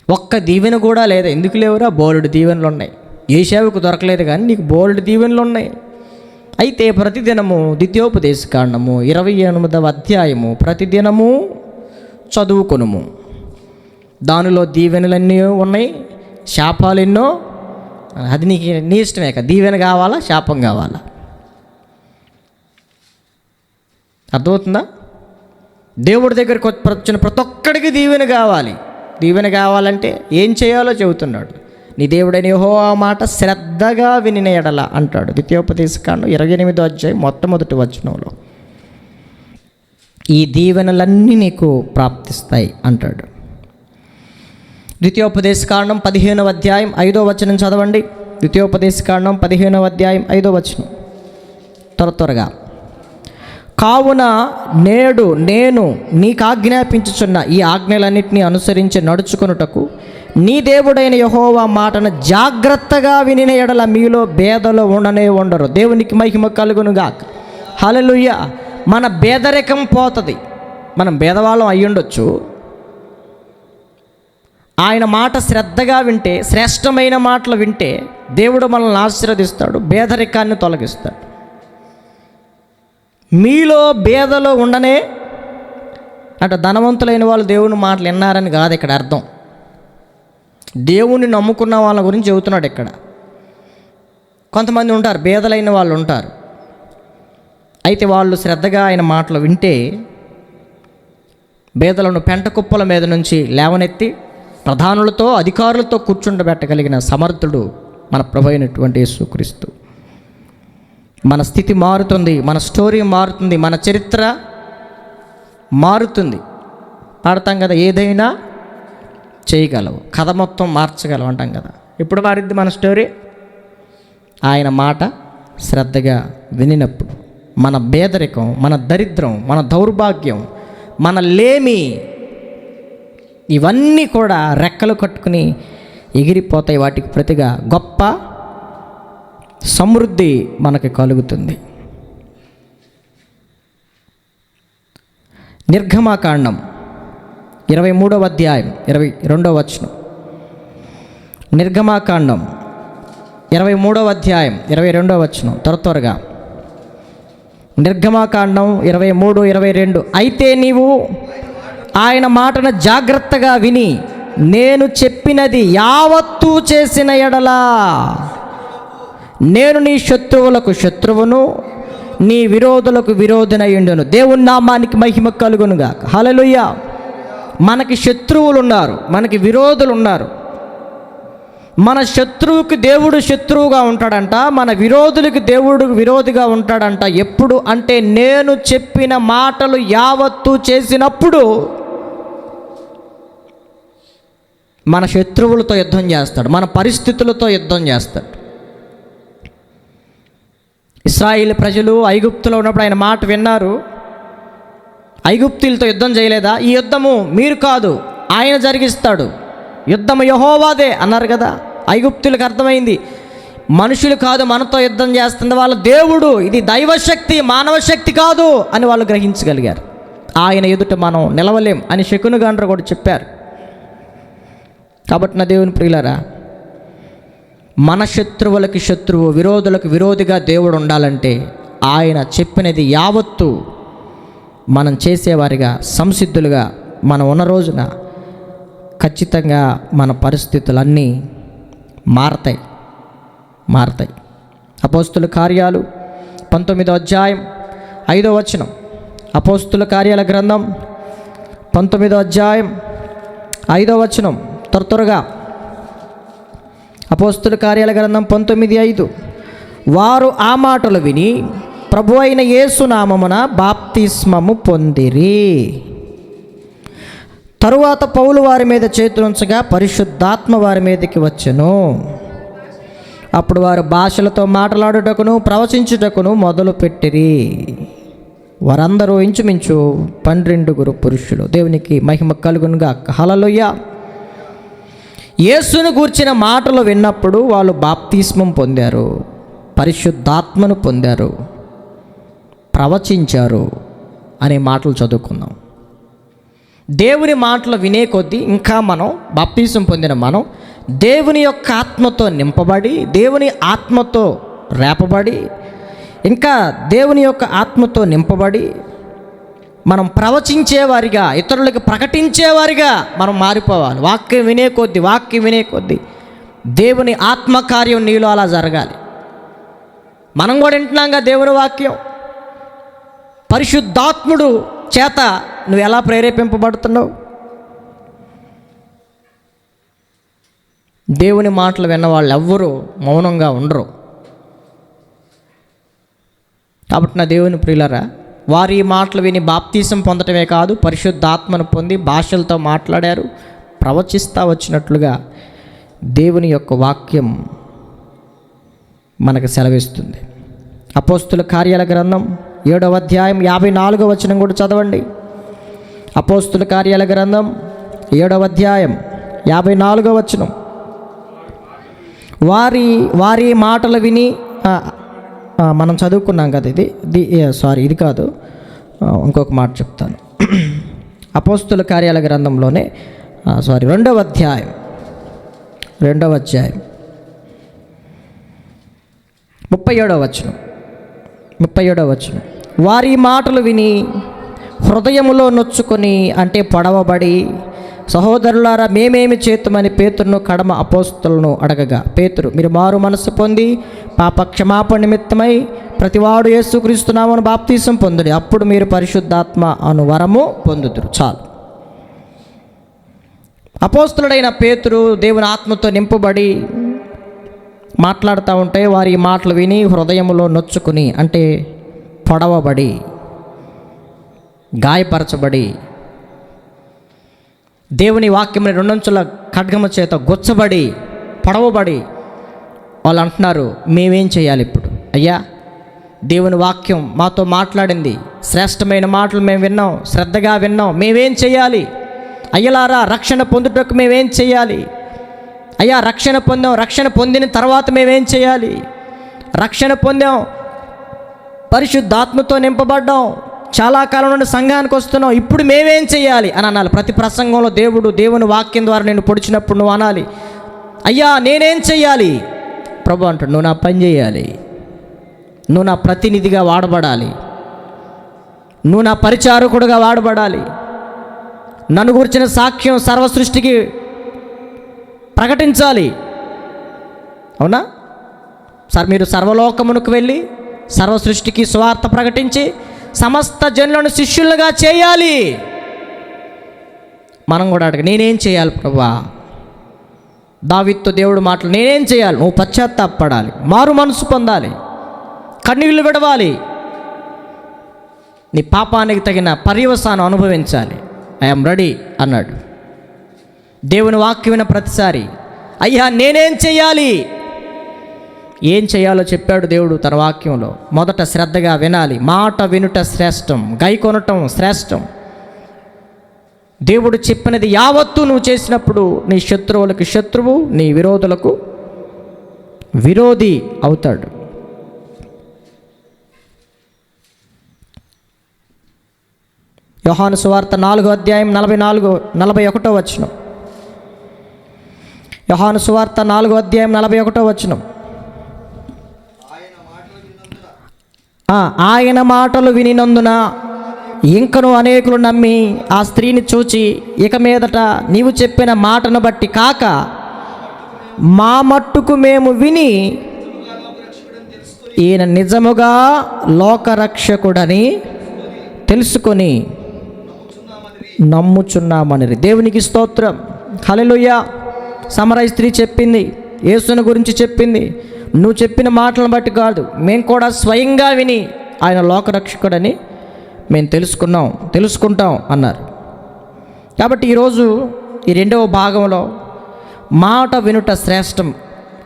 ఒక్క దీవెన కూడా లేదా? ఎందుకు లేవురా? బోలెడు దీవెనలు ఉన్నాయి. ఏ సేవకు దొరకలేదు కానీ నీకు బోలెడు దీవెనలు ఉన్నాయి. అయితే ప్రతిదినము ద్వితీయోపదేశకాండము 28వ అధ్యాయము ప్రతిదినము చదువుకొనుము. దానిలో దీవెనలన్నీ ఉన్నాయి, శాపాలు ఎన్నో. అది నీకు నీ ఇష్టమే కదా, దీవెన కావాలా శాపం కావాలా? అర్థమవుతుందా? దేవుడి దగ్గరికి వచ్చిన ప్రతి ఒక్కడికి దీవెన కావాలి. దీవెన కావాలంటే ఏం చేయాలో చెబుతున్నాడు. నీ దేవుడైన యెహోవా మాట శ్రద్ధగా వినిన ఎడల అంటాడు. ద్వితీయోపదేశకాండం 28వ అధ్యాయం మొట్టమొదటి వచనంలో ఈ దీవెనలన్నీ నీకు ప్రాప్తిస్తాయి అంటాడు. ద్వితీయోపదేశకాండం 15వ అధ్యాయం 5వ వచనం చదవండి. ద్వితీయోపదేశకాండం 15వ అధ్యాయం 5వ వచనం త్వరగా. కావున నేడు నేను నీకు ఆజ్ఞాపించుచున్న ఈ ఆజ్ఞలన్నింటినీ అనుసరించి నడుచుకొనుటకు నీ దేవుడైన యెహోవా మాటను జాగ్రత్తగా వినిన ఎడల మీలో భేదలు ఉండరు. దేవునికి మహిమ కలుగునుగాక. హల్లెలూయా. మన పేదరికం పోతుంది. మనం భేదవాళ్ళం అయ్యుండొచ్చు. ఆయన మాట శ్రద్ధగా వింటే, శ్రేష్టమైన మాటలు వింటే దేవుడు మనల్ని ఆశీర్వదిస్తాడు, పేదరికాన్ని తొలగిస్తాడు. మీలో భేదలు ఉండనే అంటే ధనవంతులైన వాళ్ళు దేవుని మాటలు విన్నారని కాదు ఇక్కడ అర్థం. దేవుని నమ్ముకున్న వాళ్ళ గురించి చెబుతున్నాడు ఇక్కడ. కొంతమంది ఉంటారు, భేదలైన వాళ్ళు ఉంటారు. అయితే వాళ్ళు శ్రద్ధగా ఆయన మాటలు వింటే భేదలను పెంట కుప్పల మీద నుంచి లేవనెత్తి ప్రధానులతో అధికారులతో కూర్చుండబెట్టగలిగిన సమర్థుడు మన ప్రభు అయినటువంటి యేసుక్రీస్తు. మన స్థితి మారుతుంది, మన స్టోరీ మారుతుంది, మన చరిత్ర మారుతుంది. పాడతాం కదా, ఏదైనా చేయగలవు, కథ మొత్తం మార్చగలవు అంటాం కదా. ఇప్పుడు మారిద్ది మన స్టోరీ. ఆయన మాట శ్రద్ధగా వినినప్పుడు మన పేదరికం, మన దరిద్రం, మన దౌర్భాగ్యం, మన లేమి ఇవన్నీ కూడా రెక్కలు కట్టుకుని ఎగిరిపోతాయి. వాటికి ప్రతిగా గొప్ప సమృద్ధి మనకి కలుగుతుంది. నిర్గమాకాండం 23వ అధ్యాయం 22వ వచనం. నిర్గమాకాండం 23వ అధ్యాయం 22వ వచనం త్వరగా. నిర్గమాకాండం 23:22. అయితే నీవు ఆయన మాటను జాగ్రత్తగా విని నేను చెప్పినది యావత్తూ చేసిన ఎడలా నేను నీ శత్రువులకు శత్రువును, నీ విరోధులకు విరోధినయుండును. దేవుని నామానికి మహిమ కలుగునుగాక. హల్లెలూయా. మనకి శత్రువులు ఉన్నారు, మనకి విరోధులు ఉన్నారు. మన శత్రువుకి దేవుడు శత్రువుగా ఉంటాడంట, మన విరోధులకి దేవుడు విరోధిగా ఉంటాడంట. ఎప్పుడు అంటే నేను చెప్పిన మాటలు యావత్తూ చేసినప్పుడు మన శత్రువులతో యుద్ధం చేస్తాడు, మన పరిస్థితులతో యుద్ధం చేస్తాడు. ఇశ్రాయేలు ప్రజలు ఐగుప్తులో ఉన్నప్పుడు ఆయన మాట విన్నారు. ఐగుప్తులతో యుద్ధం చేయలేదా? ఈ యుద్ధము మీరు కాదు, ఆయన జరిగిస్తాడు, యుద్ధము యెహోవాదే అన్నారు కదా. ఐగుప్తులకు అర్థమైంది, మనుషులు కాదు మనతో యుద్ధం చేస్తుంది, వాళ్ళ దేవుడు, ఇది దైవశక్తి, మానవ శక్తి కాదు అని వాళ్ళు గ్రహించగలిగారు. ఆయన ఎదుట మనం నిలవలేం అని శకును గాండ్రు కూడా చెప్పారు. కాబట్టి నా దేవుని ప్రియులారా, మన శత్రువులకి శత్రువు, విరోధులకు విరోధిగా దేవుడు ఉండాలంటే ఆయన చెప్పినది యావత్తు మనం చేసేవారిగా, సంసిద్ధులుగా మనం ఉన్న రోజున ఖచ్చితంగా మన పరిస్థితులన్నీ మారతాయి. అపోస్తుల కార్యాలు 19వ అధ్యాయం 5వ వచనం. అపోస్తుల కార్యాల గ్రంథం 19వ అధ్యాయం 5వ వచనం త్వరగా. అపోస్తుల కార్యాల గ్రంథం 19:5. వారు ఆ మాటలు విని ప్రభు అయిన యేసు నామమున బాప్తిస్మము పొందిరి. తరువాత పౌలు వారి మీద చేతులుంచగా పరిశుద్ధాత్మ వారి మీదకి వచ్చెను. అప్పుడు వారు భాషలతో మాట్లాడుటకును ప్రవచించుటకును మొదలుపెట్టిరి. వారందరూ ఇంచుమించు 12 పురుషులు. దేవునికి మహిమ కలుగునుగాక. హల్లెలూయా. యేసును గూర్చిన మాటలు విన్నప్పుడు వాళ్ళు బాప్తిస్మం పొందారు, పరిశుద్ధాత్మను పొందారు, ప్రవచించారు అనే మాటలు చదువుకుందాం. దేవుని మాటలు వినే కొద్దీ ఇంకా మనం బాప్తిస్మం పొందిన మనం దేవుని యొక్క ఆత్మతో నింపబడి, దేవుని ఆత్మతో రేపబడి, ఇంకా దేవుని యొక్క ఆత్మతో నింపబడి మనం ప్రవచించేవారిగా, ఇతరులకు ప్రకటించేవారిగా మనం మారిపోవాలి. వాక్యం వినే కొద్దీ దేవుని ఆత్మకార్యం నీలో అలా జరగాలి. మనం కూడా వింటున్నాంగా దేవుని వాక్యం. పరిశుద్ధాత్ముడు చేత నువ్వు ఎలా ప్రేరేపింపబడుతున్నావు? దేవుని మాటలు విన్న వాళ్ళు ఎవ్వరూ మౌనంగా ఉండరు. కాబట్టి నా దేవుని ప్రియులరా, వారు ఈ మాటలు విని బాప్తీసం పొందటమే కాదు, పరిశుద్ధాత్మను పొంది భాషలతో మాట్లాడారు. ప్రవచిస్తూ వచ్చినట్లుగా దేవుని యొక్క వాక్యం మనకు సెలవిస్తుంది. అపోస్తుల కార్యాల గ్రంథం 7వ అధ్యాయం 54వ వచనం కూడా చదవండి. అపోస్తుల కార్యాల గ్రంథం 7వ అధ్యాయం 54వ వచనం. వారి మాటలు విని, మనం చదువుకున్నాం కదా, ఇది కాదు, ఇంకొక మాట చెప్తాను. అపోస్తుల కార్యాల గ్రంథంలోనే 2వ అధ్యాయం 37వ వచనం. వారి మాటలు విని హృదయములో నొచ్చుకొని, అంటే పొడవబడి, సహోదరులారా మేమేమి చేతుమని పేతురును కడమ అపోస్తులను అడగగా, పేతురు, మీరు మారు మనసు పొంది పాప క్షమాపణ నిమిత్తమై ప్రతివాడు యేసుక్రీస్తు నామమున బాప్తీసం పొందుడి, అప్పుడు మీరు పరిశుద్ధాత్మ అను వరము పొందుదురు. చాలు. అపోస్తులుడైన పేతురు దేవుని ఆత్మతో నింపబడి మాట్లాడుతూ ఉంటే వారి మాటలు విని హృదయములో నొచ్చుకుని, అంటే పొడవబడి, గాయపరచబడి, దేవుని వాక్యముని రెండంచుల ఖడ్గము చేత గుచ్చబడి, పొడవబడి వాళ్ళు అంటున్నారు, మేమేం చేయాలి ఇప్పుడు? అయ్యా, దేవుని వాక్యం మాతో మాట్లాడింది, శ్రేష్టమైన మాటలు మేము విన్నాం, శ్రద్ధగా విన్నాం, మేమేం చేయాలి? అయ్యలారా, రక్షణ పొందుటకు మేమేం చేయాలి? అయ్యా, రక్షణ పొందాం, రక్షణ పొందిన తర్వాత మేమేం చేయాలి? రక్షణ పొందాం, పరిశుద్ధాత్మతో నింపబడ్డాం, చాలా కాలం నుండి సంఘానికి వస్తున్నాం, ఇప్పుడు మేమేం చేయాలి అని అనాలి. ప్రతి ప్రసంగంలో దేవుని వాక్యం ద్వారా నేను పొడిచినప్పుడు నువ్వు అనాలి, అయ్యా నేనేం చెయ్యాలి? ప్రభు అంటాడు, నువ్వు నా పని చేయాలి, నువ్వు నా ప్రతినిధిగా వాడబడాలి, నువ్వు నా పరిచారకుడుగా వాడబడాలి, నన్ను గురించిన సాక్ష్యం సర్వ సృష్టికి ప్రకటించాలి. అవునా సార్? మీరు సర్వలోకమునకు వెళ్ళి సర్వ సృష్టికి సువార్త ప్రకటించి సమస్త జనులను శిష్యులుగా చేయాలి. మనం కూడా అడగ, నేనేం చేయాలి ప్రభువా? దావీదుతో దేవుడు మాటలు, నేనేం చేయాలి? నువ్వు పశ్చాత్తాపడాలి, మారు మనసు పొందాలి, కన్నీళ్లు విడవాలి, నీ పాపానికి తగిన పర్యవసానం అనుభవించాలి. ఐఎమ్ రెడీ అన్నాడు. దేవుని వాక్యం విన్న ప్రతిసారి, అయ్యా నేనేం చేయాలి? ఏం చేయాలో చెప్పాడు దేవుడు తన వాక్యంలో. మొదట శ్రద్ధగా వినాలి. మాట వినుట శ్రేష్టం, గైకొనటం శ్రేష్టం. దేవుడు చెప్పినది యావత్తు నువ్వు చేసినప్పుడు నీ శత్రువులకు శత్రువు, నీ విరోధులకు విరోధి అవుతాడు. యోహాను సువార్త 4వ అధ్యాయం 41వ వచనం. యోహాను సువార్త 4వ అధ్యాయం 41వ వచనం. ఆయన మాటలు వినినందున ఇంకను అనేకులు నమ్మి ఆ స్త్రీని చూచి, ఇక మీదట నీవు చెప్పిన మాటను బట్టి కాక మా మట్టుకు మేము విని ఈయన నిజముగా లోకరక్షకుడని తెలుసుకొని నమ్ముచున్నామని. దేవునికి స్తోత్రం, హల్లెలూయా. సమరయ స్త్రీ చెప్పింది, యేసుని గురించి చెప్పింది. నువ్వు చెప్పిన మాటలను బట్టి కాదు, మేము కూడా స్వయంగా విని ఆయన లోకరక్షకుడని మేము తెలుసుకుంటాం అన్నారు. కాబట్టి ఈరోజు ఈ 2వ భాగంలో మాట వినుట శ్రేష్టం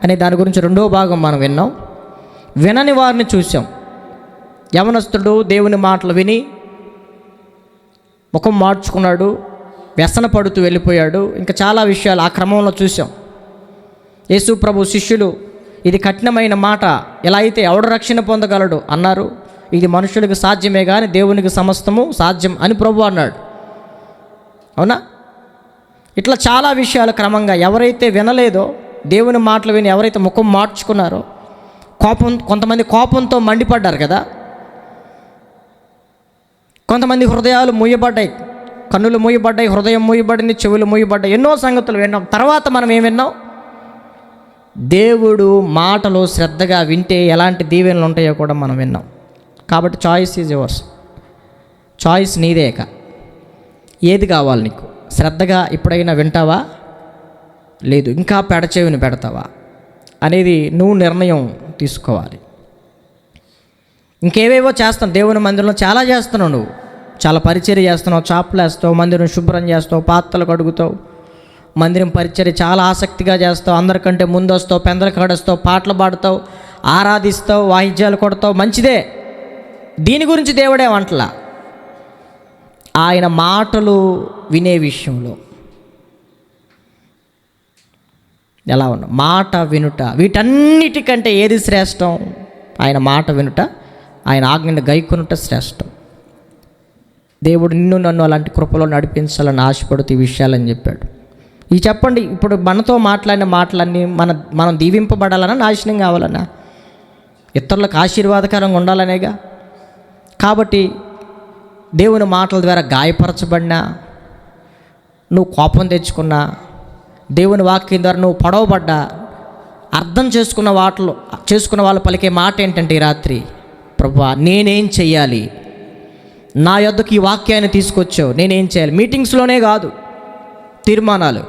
అనే దాని గురించి 2వ భాగం మనం విన్నాం. వినని వారిని చూసాం. యవనస్తుడు దేవుని మాటలు విని ముఖం మార్చుకున్నాడు, వ్యసన పడుతూ వెళ్ళిపోయాడు. ఇంకా చాలా విషయాలు ఆ క్రమంలో చూసాం. యేసు ప్రభు శిష్యులు, ఇది కఠినమైన మాట, ఎలా అయితే ఎవడు రక్షణ పొందగలడు అన్నారు. ఇది మనుషులకు సాధ్యమే కానీ దేవునికి సమస్తము సాధ్యం అని ప్రభు అన్నాడు. అవునా? ఇట్లా చాలా విషయాలు క్రమంగా ఎవరైతే వినలేదో, దేవుని మాటలు విని ఎవరైతే ముఖం మార్చుకున్నారో, కొంతమంది కోపంతో మండిపడ్డారు కదా, కొంతమంది హృదయాలు మూయబడ్డాయి, కన్నులు మూయబడ్డాయి, హృదయం మూయబడింది, చెవులు మూయబడ్డాయి. ఎన్నో సంగతులు విన్నాం. తర్వాత మనం ఏం విన్నాం? దేవుడు మాటలు శ్రద్ధగా వింటే ఎలాంటి దీవెనలు ఉంటాయో కూడా మనం విన్నాం. కాబట్టి చాయిస్ ఈజ్ యువర్స్. చాయిస్ నీదేక. ఏది కావాలి నీకు? శ్రద్ధగా ఎప్పుడైనా వింటావా? లేదు ఇంకా పెడచెవిని పెడతావా అనేది నువ్వు నిర్ణయం తీసుకోవాలి. ఇంకేవేవో చేస్తాను, దేవుని మందిరంలో చాలా చేస్తున్నావు, నువ్వు చాలా పరిచర్య చేస్తున్నావు, చాపలు వేస్తావు, మందిరం శుభ్రం చేస్తావు, పాత్రలు కడుగుతావు, మందిరం పరిచర్య చాలా ఆసక్తిగా చేస్తావు, అందరికంటే ముందు వస్తావు, పెందలు కాడొస్తావు, పాటలు పాడుతావు, ఆరాధిస్తావు, వాయిద్యాలు కొడతావు, మంచిదే. దీని గురించి దేవుడే వంటలా. ఆయన మాటలు వినే విషయంలో ఎలా ఉన్నా, మాట వినుట, వీటన్నిటికంటే ఏది శ్రేష్టం? ఆయన మాట వినుట, ఆయన ఆజ్ఞను గైకొనుట శ్రేష్టం. దేవుడు నిన్ను నన్ను అలాంటి కృపలో నడిపించాలని ఆశపడుతూ ఈ విషయాలని చెప్పాడు. ఇవి చెప్పండి, ఇప్పుడు మనతో మాట్లాడిన మాటలన్నీ మనం దీవింపబడాలన్నా, నాశనం కావాలన్నా, ఇతరులకు ఆశీర్వాదకరంగా ఉండాలనేగా. కాబట్టి దేవుని మాటల ద్వారా గాయపరచబడినా, నువ్వు కోపం తెచ్చుకున్నా, దేవుని వాక్యం ద్వారా నువ్వు పొడవబడ్డా, అర్థం చేసుకున్న వాళ్ళు పలికే మాట ఏంటంటే, ఈ రాత్రి ప్రభువా నేనేం చెయ్యాలి, నా యొద్దకు ఈ వాక్యాన్ని తీసుకొచ్చావు, నేనేం చేయాలి? మీటింగ్స్లోనే కాదు, తీర్మానాలు,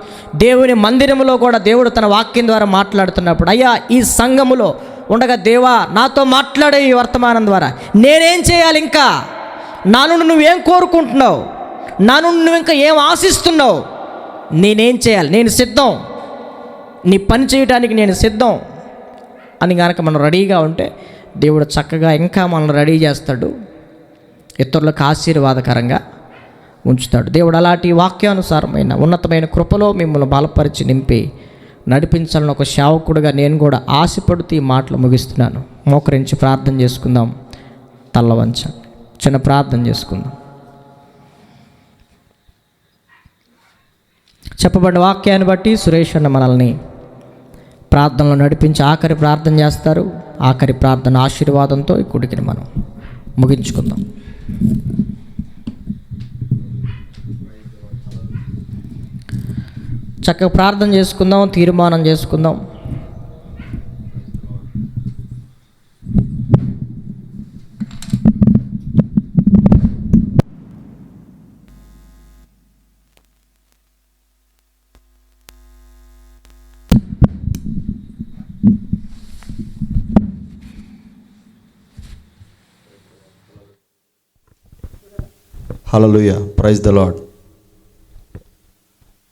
దేవుని మందిరంలో కూడా దేవుడు తన వాక్యం ద్వారా మాట్లాడుతున్నప్పుడు, అయ్యా ఈ సంఘములో ఉండగా దేవా నాతో మాట్లాడే ఈ వర్తమానం ద్వారా నేనేం చేయాలి, ఇంకా నా నుండి నువ్వేం కోరుకుంటున్నావు, నా నుండి నువ్వు ఇంకా ఏం ఆశిస్తున్నావు, నేనేం చేయాలి, నేను సిద్ధం, నీ పని చేయడానికి నేను సిద్ధం అని కనుక మనం రెడీగా ఉంటే దేవుడు చక్కగా ఇంకా మనల్ని రెడీ చేస్తాడు, ఇతరులకు ఆశీర్వాదకరంగా ఉంచుతాడు. దేవుడు అలాంటి వాక్యానుసారమైన ఉన్నతమైన కృపలో మిమ్మల్ని బలపరిచి నింపి నడిపించాలని ఒక సేవకుడిగా నేను కూడా ఆశపడుతూ ఈ మాటలు ముగిస్తున్నాను. మోకరించి ప్రార్థన చేసుకుందాం. తల్ల వంచండి, చిన్న ప్రార్థన చేసుకుందాం. చెప్పబడిన వాక్యాన్ని బట్టి సురేష్ అన్న మనల్ని ప్రార్థనలో నడిపించి ఆఖరి ప్రార్థన చేస్తారు. ఆఖరి ప్రార్థన ఆశీర్వాదంతో ఈ కుడికిని మనం ముగించుకుందాం. చక్కగా ప్రార్థన చేసుకుందాం, తీర్మానం చేసుకుందాం. హల్లెలూయా, ప్రైజ్ ద లార్డ్.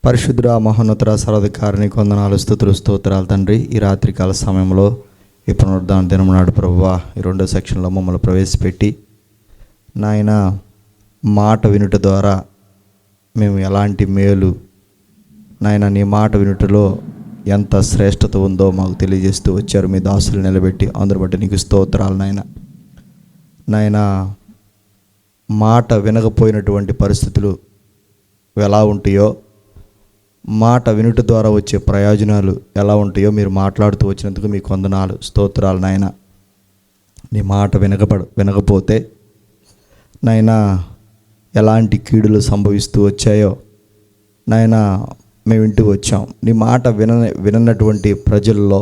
పరిశుద్ధ మహోన్నత సర్వాధికారిని వందనాలు, స్తుతులు, స్తోత్రాలు తండ్రి. ఈ రాత్రికాల సమయంలో ఈ పునరుద్ధాన దినం నాడు ప్రభువా ఈ రెండో సెక్షన్లో మమ్మల్ని ప్రవేశపెట్టి నాయన మాట వినుట ద్వారా మేము ఎలాంటి మేలు, నాయన నీ మాట వినుటలో ఎంత శ్రేష్టత ఉందో మాకు తెలియజేస్తూ వచ్చారు. మీ దాసులు నిలబెట్టి అందరి బట్టి నీకు స్తోత్రాలు నాయన. నాయన మాట వినకపోయినటువంటి పరిస్థితులు ఎలా ఉంటాయో, మాట వినుట ద్వారా వచ్చే ప్రయోజనాలు ఎలా ఉంటాయో మీరు మాట్లాడుతూ వచ్చినందుకు మీకు వందనాలు, స్తోత్రాలు నాయన. నీ మాట వినకపోతే నాయన ఎలాంటి కీడులు సంభవిస్తూ వచ్చాయో నాయన మేము ఇంటికి వచ్చాం. నీ మాట విననటువంటి ప్రజల్లో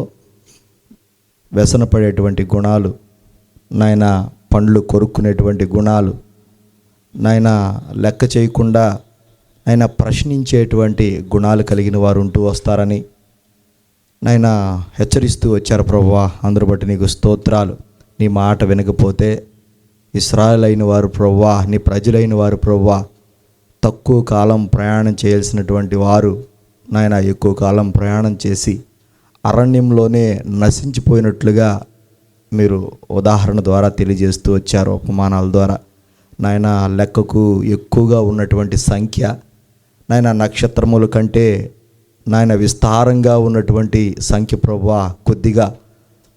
వ్యసనపడేటువంటి గుణాలు నాయన, పండ్లు కొరుక్కునేటువంటి గుణాలు నాయన, లెక్క చేయకుండా నాయన ప్రశ్నించేటువంటి గుణాలు కలిగిన వారు ఉంటూ వస్తారని నాయన హెచ్చరిస్తూ వచ్చారు ప్రభువా. అందరూ బట్టి నీకు స్తోత్రాలు. నీ మాట వినకపోతే ఇశ్రాయేలైన వారు ప్రభువా, నీ ప్రజలైన వారు ప్రభువా తక్కువ కాలం ప్రయాణం చేయాల్సినటువంటి వారు నాయన ఎక్కువ కాలం ప్రయాణం చేసి అరణ్యంలోనే నశించిపోయినట్లుగా మీరు ఉదాహరణ ద్వారా తెలియజేస్తూ వచ్చారు, ఉపమానాల ద్వారా నాయన. లెక్కకు ఎక్కువగా ఉన్నటువంటి సంఖ్య నాయన, నక్షత్రముల కంటే నాయన విస్తారంగా ఉన్నటువంటి సంఖ్య ప్రభువా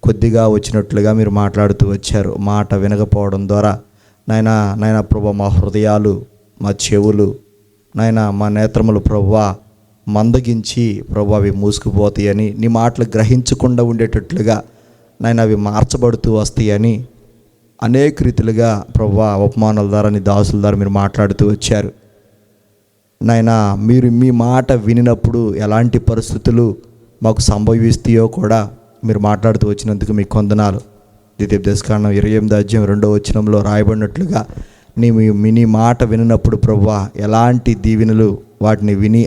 కొద్దిగా వచ్చినట్లుగా మీరు మాట్లాడుతూ వచ్చారు. మాట వినకపోవడం ద్వారా నాయన ప్రభువా మా హృదయాలు, మా చెవులు నాయన, మా నేత్రములు ప్రభువా మందగించి ప్రభువా అవి మూసుకుపోతాయని, నీ మాటలు గ్రహించకుండా ఉండేటట్లుగా నాయన అవి మార్చబడుతూ వస్తాయని అనేక రీతిలుగా ప్రభువా ఉపమానాల ద్వారా నీ దాసుల ద్వారా మీరు మాట్లాడుతూ వచ్చారు నాయన. మీరు మీ మాట వినినప్పుడు ఎలాంటి పరిస్థితులు మాకు సంభవిస్తాయో కూడా మీరు మాట్లాడుతూ వచ్చినందుకు మీకు వందనాలు. ద్వితీయోపదేశకాండం 28:2 రాయబడినట్లుగా నీ మాట వినినప్పుడు ప్రభువా ఎలాంటి దీవెనలు వాటిని విని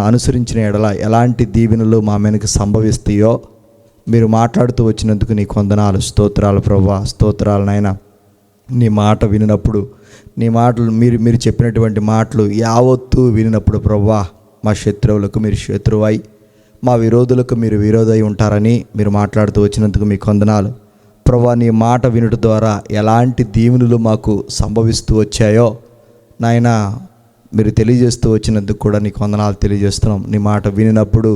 అనుసరించిన ఎడల ఎలాంటి దీవెనలు మా మీదకి సంభవిస్తాయో మీరు మాట్లాడుతూ వచ్చినందుకు నీకు వందనాలు, స్తోత్రాలు ప్రభువా, స్తోత్రాలు నాయన. నీ మాట వినినప్పుడు, నీ మాటలు మీరు చెప్పినటువంటి మాటలు యావత్తు వినినప్పుడు ప్రభువా, మా శత్రువులకు మీరు శత్రువై, మా విరోధులకు మీరు విరోధై ఉంటారని మీరు మాట్లాడుతూ వచ్చినందుకు మీకు వందనాలు ప్రభువా. నీ మాట వినుట ద్వారా ఎలాంటి దీవెనలు మాకు సంభవిస్తూ వచ్చాయో నాయన మీరు తెలియజేస్తూ వచ్చినందుకు కూడా నీకు వందనాలు తెలియజేస్తున్నాం. నీ మాట వినినప్పుడు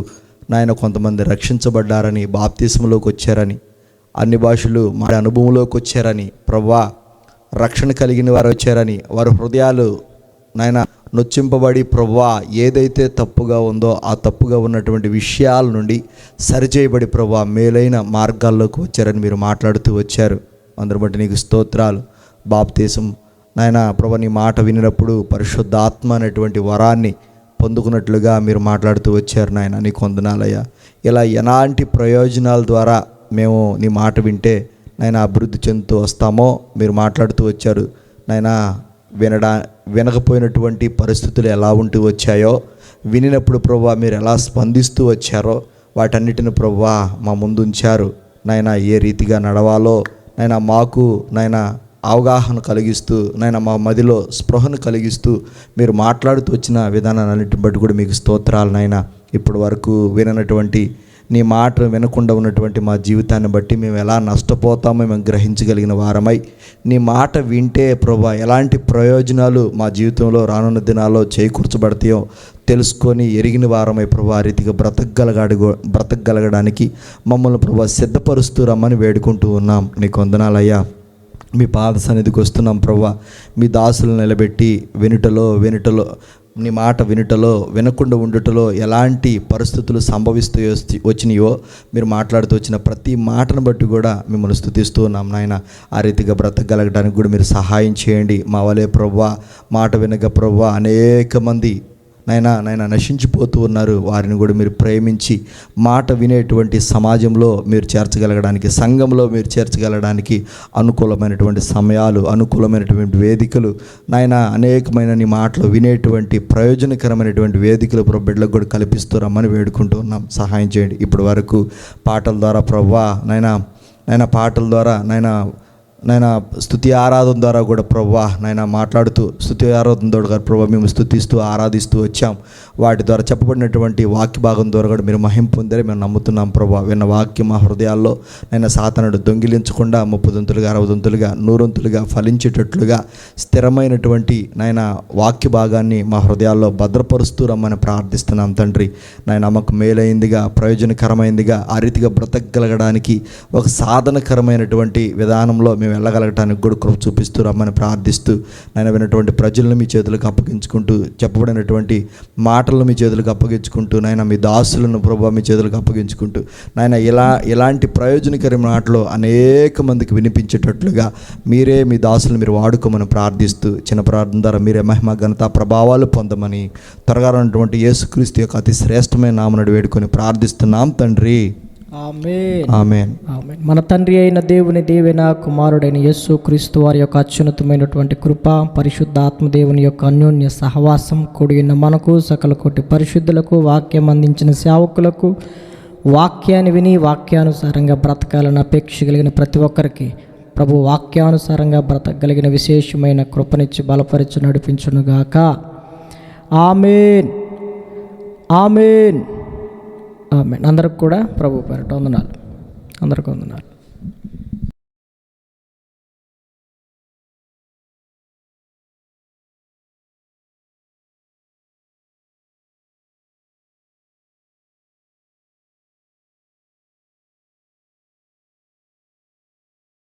నాయన కొంతమంది రక్షించబడ్డారని, బాప్తిస్మలోకి వచ్చారని, అన్ని భాషలు మా అనుభవంలోకి వచ్చారని ప్రభువా, రక్షణ కలిగిన వారు వచ్చారని, వారి హృదయాలు నాయన నొచ్చింపబడి ప్రభువా ఏదైతే తప్పుగా ఉందో ఆ తప్పుగా ఉన్నటువంటి విషయాల నుండి సరిచేయబడి ప్రభువా మేలైన మార్గాల్లోకి వచ్చారని మీరు మాట్లాడుతూ వచ్చారు. అందరి బట్టి నీకు స్తోత్రాలు. బాప్తిసం నాయన ప్రభువా, నీ మాట వినినప్పుడు పరిశుద్ధాత్మ అనేటువంటి వరాన్ని పొందుకున్నట్లుగా మీరు మాట్లాడుతూ వచ్చారు నాయన, నీకు వందనాలయ్యా. ఇలా ఎలాంటి ప్రయోజనాల ద్వారా మేము నీ మాట వింటే నాయన అభివృద్ధి చెందుతూ వస్తామో మీరు మాట్లాడుతూ వచ్చారు నాయన. వినకపోయినటువంటి పరిస్థితులు ఎలా ఉంటూ వచ్చాయో, వినినప్పుడు ప్రభువా మీరు ఎలా స్పందిస్తూ వచ్చారో వాటన్నిటిని ప్రభువా మా ముందు ఉంచారు నాయన. ఏ రీతిగా నడవాలో నాయన మాకు నాయన అవగాహన కలిగిస్తూ నాయన మా మదిలో స్పృహను కలిగిస్తూ మీరు మాట్లాడుతూ వచ్చిన విధానాన్నిటిని బట్టి కూడా మీకు స్తోత్రాలు నాయన. ఇప్పటి వరకు విననటువంటి నీ మాట వినకుండా ఉన్నటువంటి మా జీవితాన్ని బట్టి మేము ఎలా నష్టపోతామో మేము గ్రహించగలిగిన వారమై, నీ మాట వింటే ప్రభువా ఎలాంటి ప్రయోజనాలు మా జీవితంలో రానున్న దినాల్లో చేకూర్చబడతాయో తెలుసుకొని ఎరిగిన వారమై ప్రభువా ఆ రీతిగా బ్రతకగలగడానికి మమ్మల్ని ప్రభువా సిద్ధపరుస్తూ రమ్మని వేడుకుంటూ ఉన్నాం. నీకు వందనాలయ్యా. మీ పాద సన్నిధికి వస్తున్నాం ప్రభువా. మీ దాసులు నిలబెట్టి వినుటలో నీ మాట వినుటలో, వినకుండా ఉండుటలో ఎలాంటి పరిస్థితులు సంభవిస్తూ వచ్చినాయో మీరు మాట్లాడుతూ వచ్చిన ప్రతి మాటను బట్టి కూడా మిమ్మల్ని స్తుతిస్తూ ఉన్నాం నాయన. ఆ రీతిగా బ్రతకగలగడానికి కూడా మీరు సహాయం చేయండి. మా వలే ప్రభువా మాట వినక ప్రభువా అనేక మంది నాయన నశించిపోతూ ఉన్నారు. వారిని కూడా మీరు ప్రేమించి మాట వినేటువంటి సమాజంలో మీరు చేర్చగలగడానికి, సంఘంలో మీరు చేర్చగలగడానికి అనుకూలమైనటువంటి సమయాలు, అనుకూలమైనటువంటి వేదికలు నాయన అనేకమైన నీ మాటలు వినేటువంటి ప్రయోజనకరమైనటువంటి వేదికలు ప్రభు బిడ్డలకు కూడా కల్పిస్తూ రమ్మని వేడుకుంటూ ఉన్నాం. సహాయం చేయండి. ఇప్పటి వరకు పాటల ద్వారా ప్రభువా నాయన పాటల ద్వారా నాయన స్తుతి ఆరాధన ద్వారా కూడా ప్రభువా నాయన మాట్లాడుతూ స్తుతి ఆరాధన ద్వారా ప్రభువా మేము స్తుతిస్తూ ఆరాధిస్తూ వచ్చాం. వాటి ద్వారా చెప్పబడినటువంటి వాక్య భాగం ద్వారా కూడా మీరు మహిమ పొందారని మేము నమ్ముతున్నాం ప్రభువా. విన్న వాక్యం మా హృదయాల్లో నాయన సాతానుడు దొంగిలించకుండా 30 60 100 ఫలించేటట్లుగా స్థిరమైనటువంటి నాయన వాక్య భాగాన్ని మా హృదయాల్లో భద్రపరుస్తూ రమ్మని ప్రార్థిస్తున్నాం తండ్రి. నాయన మాకు మేలైందిగా, ప్రయోజనకరమైందిగా, ఆ రీతిగా బ్రతకగలగడానికి ఒక సాధనకరమైనటువంటి విధానంలో మేము వెళ్ళగలగటానికి కూడా కృప చూపిస్తూ రమ్మని ప్రార్థిస్తూ నాయన విన్నటువంటి ప్రజలను మీ చేతులకు అప్పగించుకుంటూ, చెప్పబడినటువంటి మాటలను మీ చేతులకు అప్పగించుకుంటూ నాయన మీ దాసులను ప్రభువా మీ చేతులకు అప్పగించుకుంటూ నాయన ఇలాంటి ప్రయోజనకరమైన మాటలు అనేక మందికి వినిపించేటట్లుగా మీరే మీ దాసులను మీరు వాడుకోమని ప్రార్థిస్తూ చిన్న ప్రార్థన ద్వారా మీరే మహిమ ఘనత ప్రభావాలు పొందమని త్వరగా ఉన్నటువంటి యేసుక్రీస్తు యొక్క అతి శ్రేష్టమైన నామమున వేడుకొని ప్రార్థిస్తున్నాం తండ్రి. ఆమేన్. ఆమేన్. ఆమేన్. మన తండ్రి అయిన దేవుని దీవెన, కుమారుడైన యేసు క్రీస్తు వారి యొక్క అత్యున్నతమైనటువంటి కృప, పరిశుద్ధ ఆత్మదేవుని యొక్క అన్యోన్య సహవాసం కూడిన మనకు, సకల కోటి పరిశుద్ధులకు, వాక్యం అందించిన సేవకులకు, వాక్యాన్ని విని వాక్యానుసారంగా బ్రతకాలని అపేక్ష కలిగిన ప్రతి ఒక్కరికి ప్రభు వాక్యానుసారంగా బ్రతకగలిగిన విశేషమైన కృపనిచ్చి బలపరిచి నడిపించునుగాక. ఆమేన్. ఆమేన్. ఆమేన్. అందరికి కూడా ప్రభు పేరిట వందనాలు. అందరికీ వందనాలు.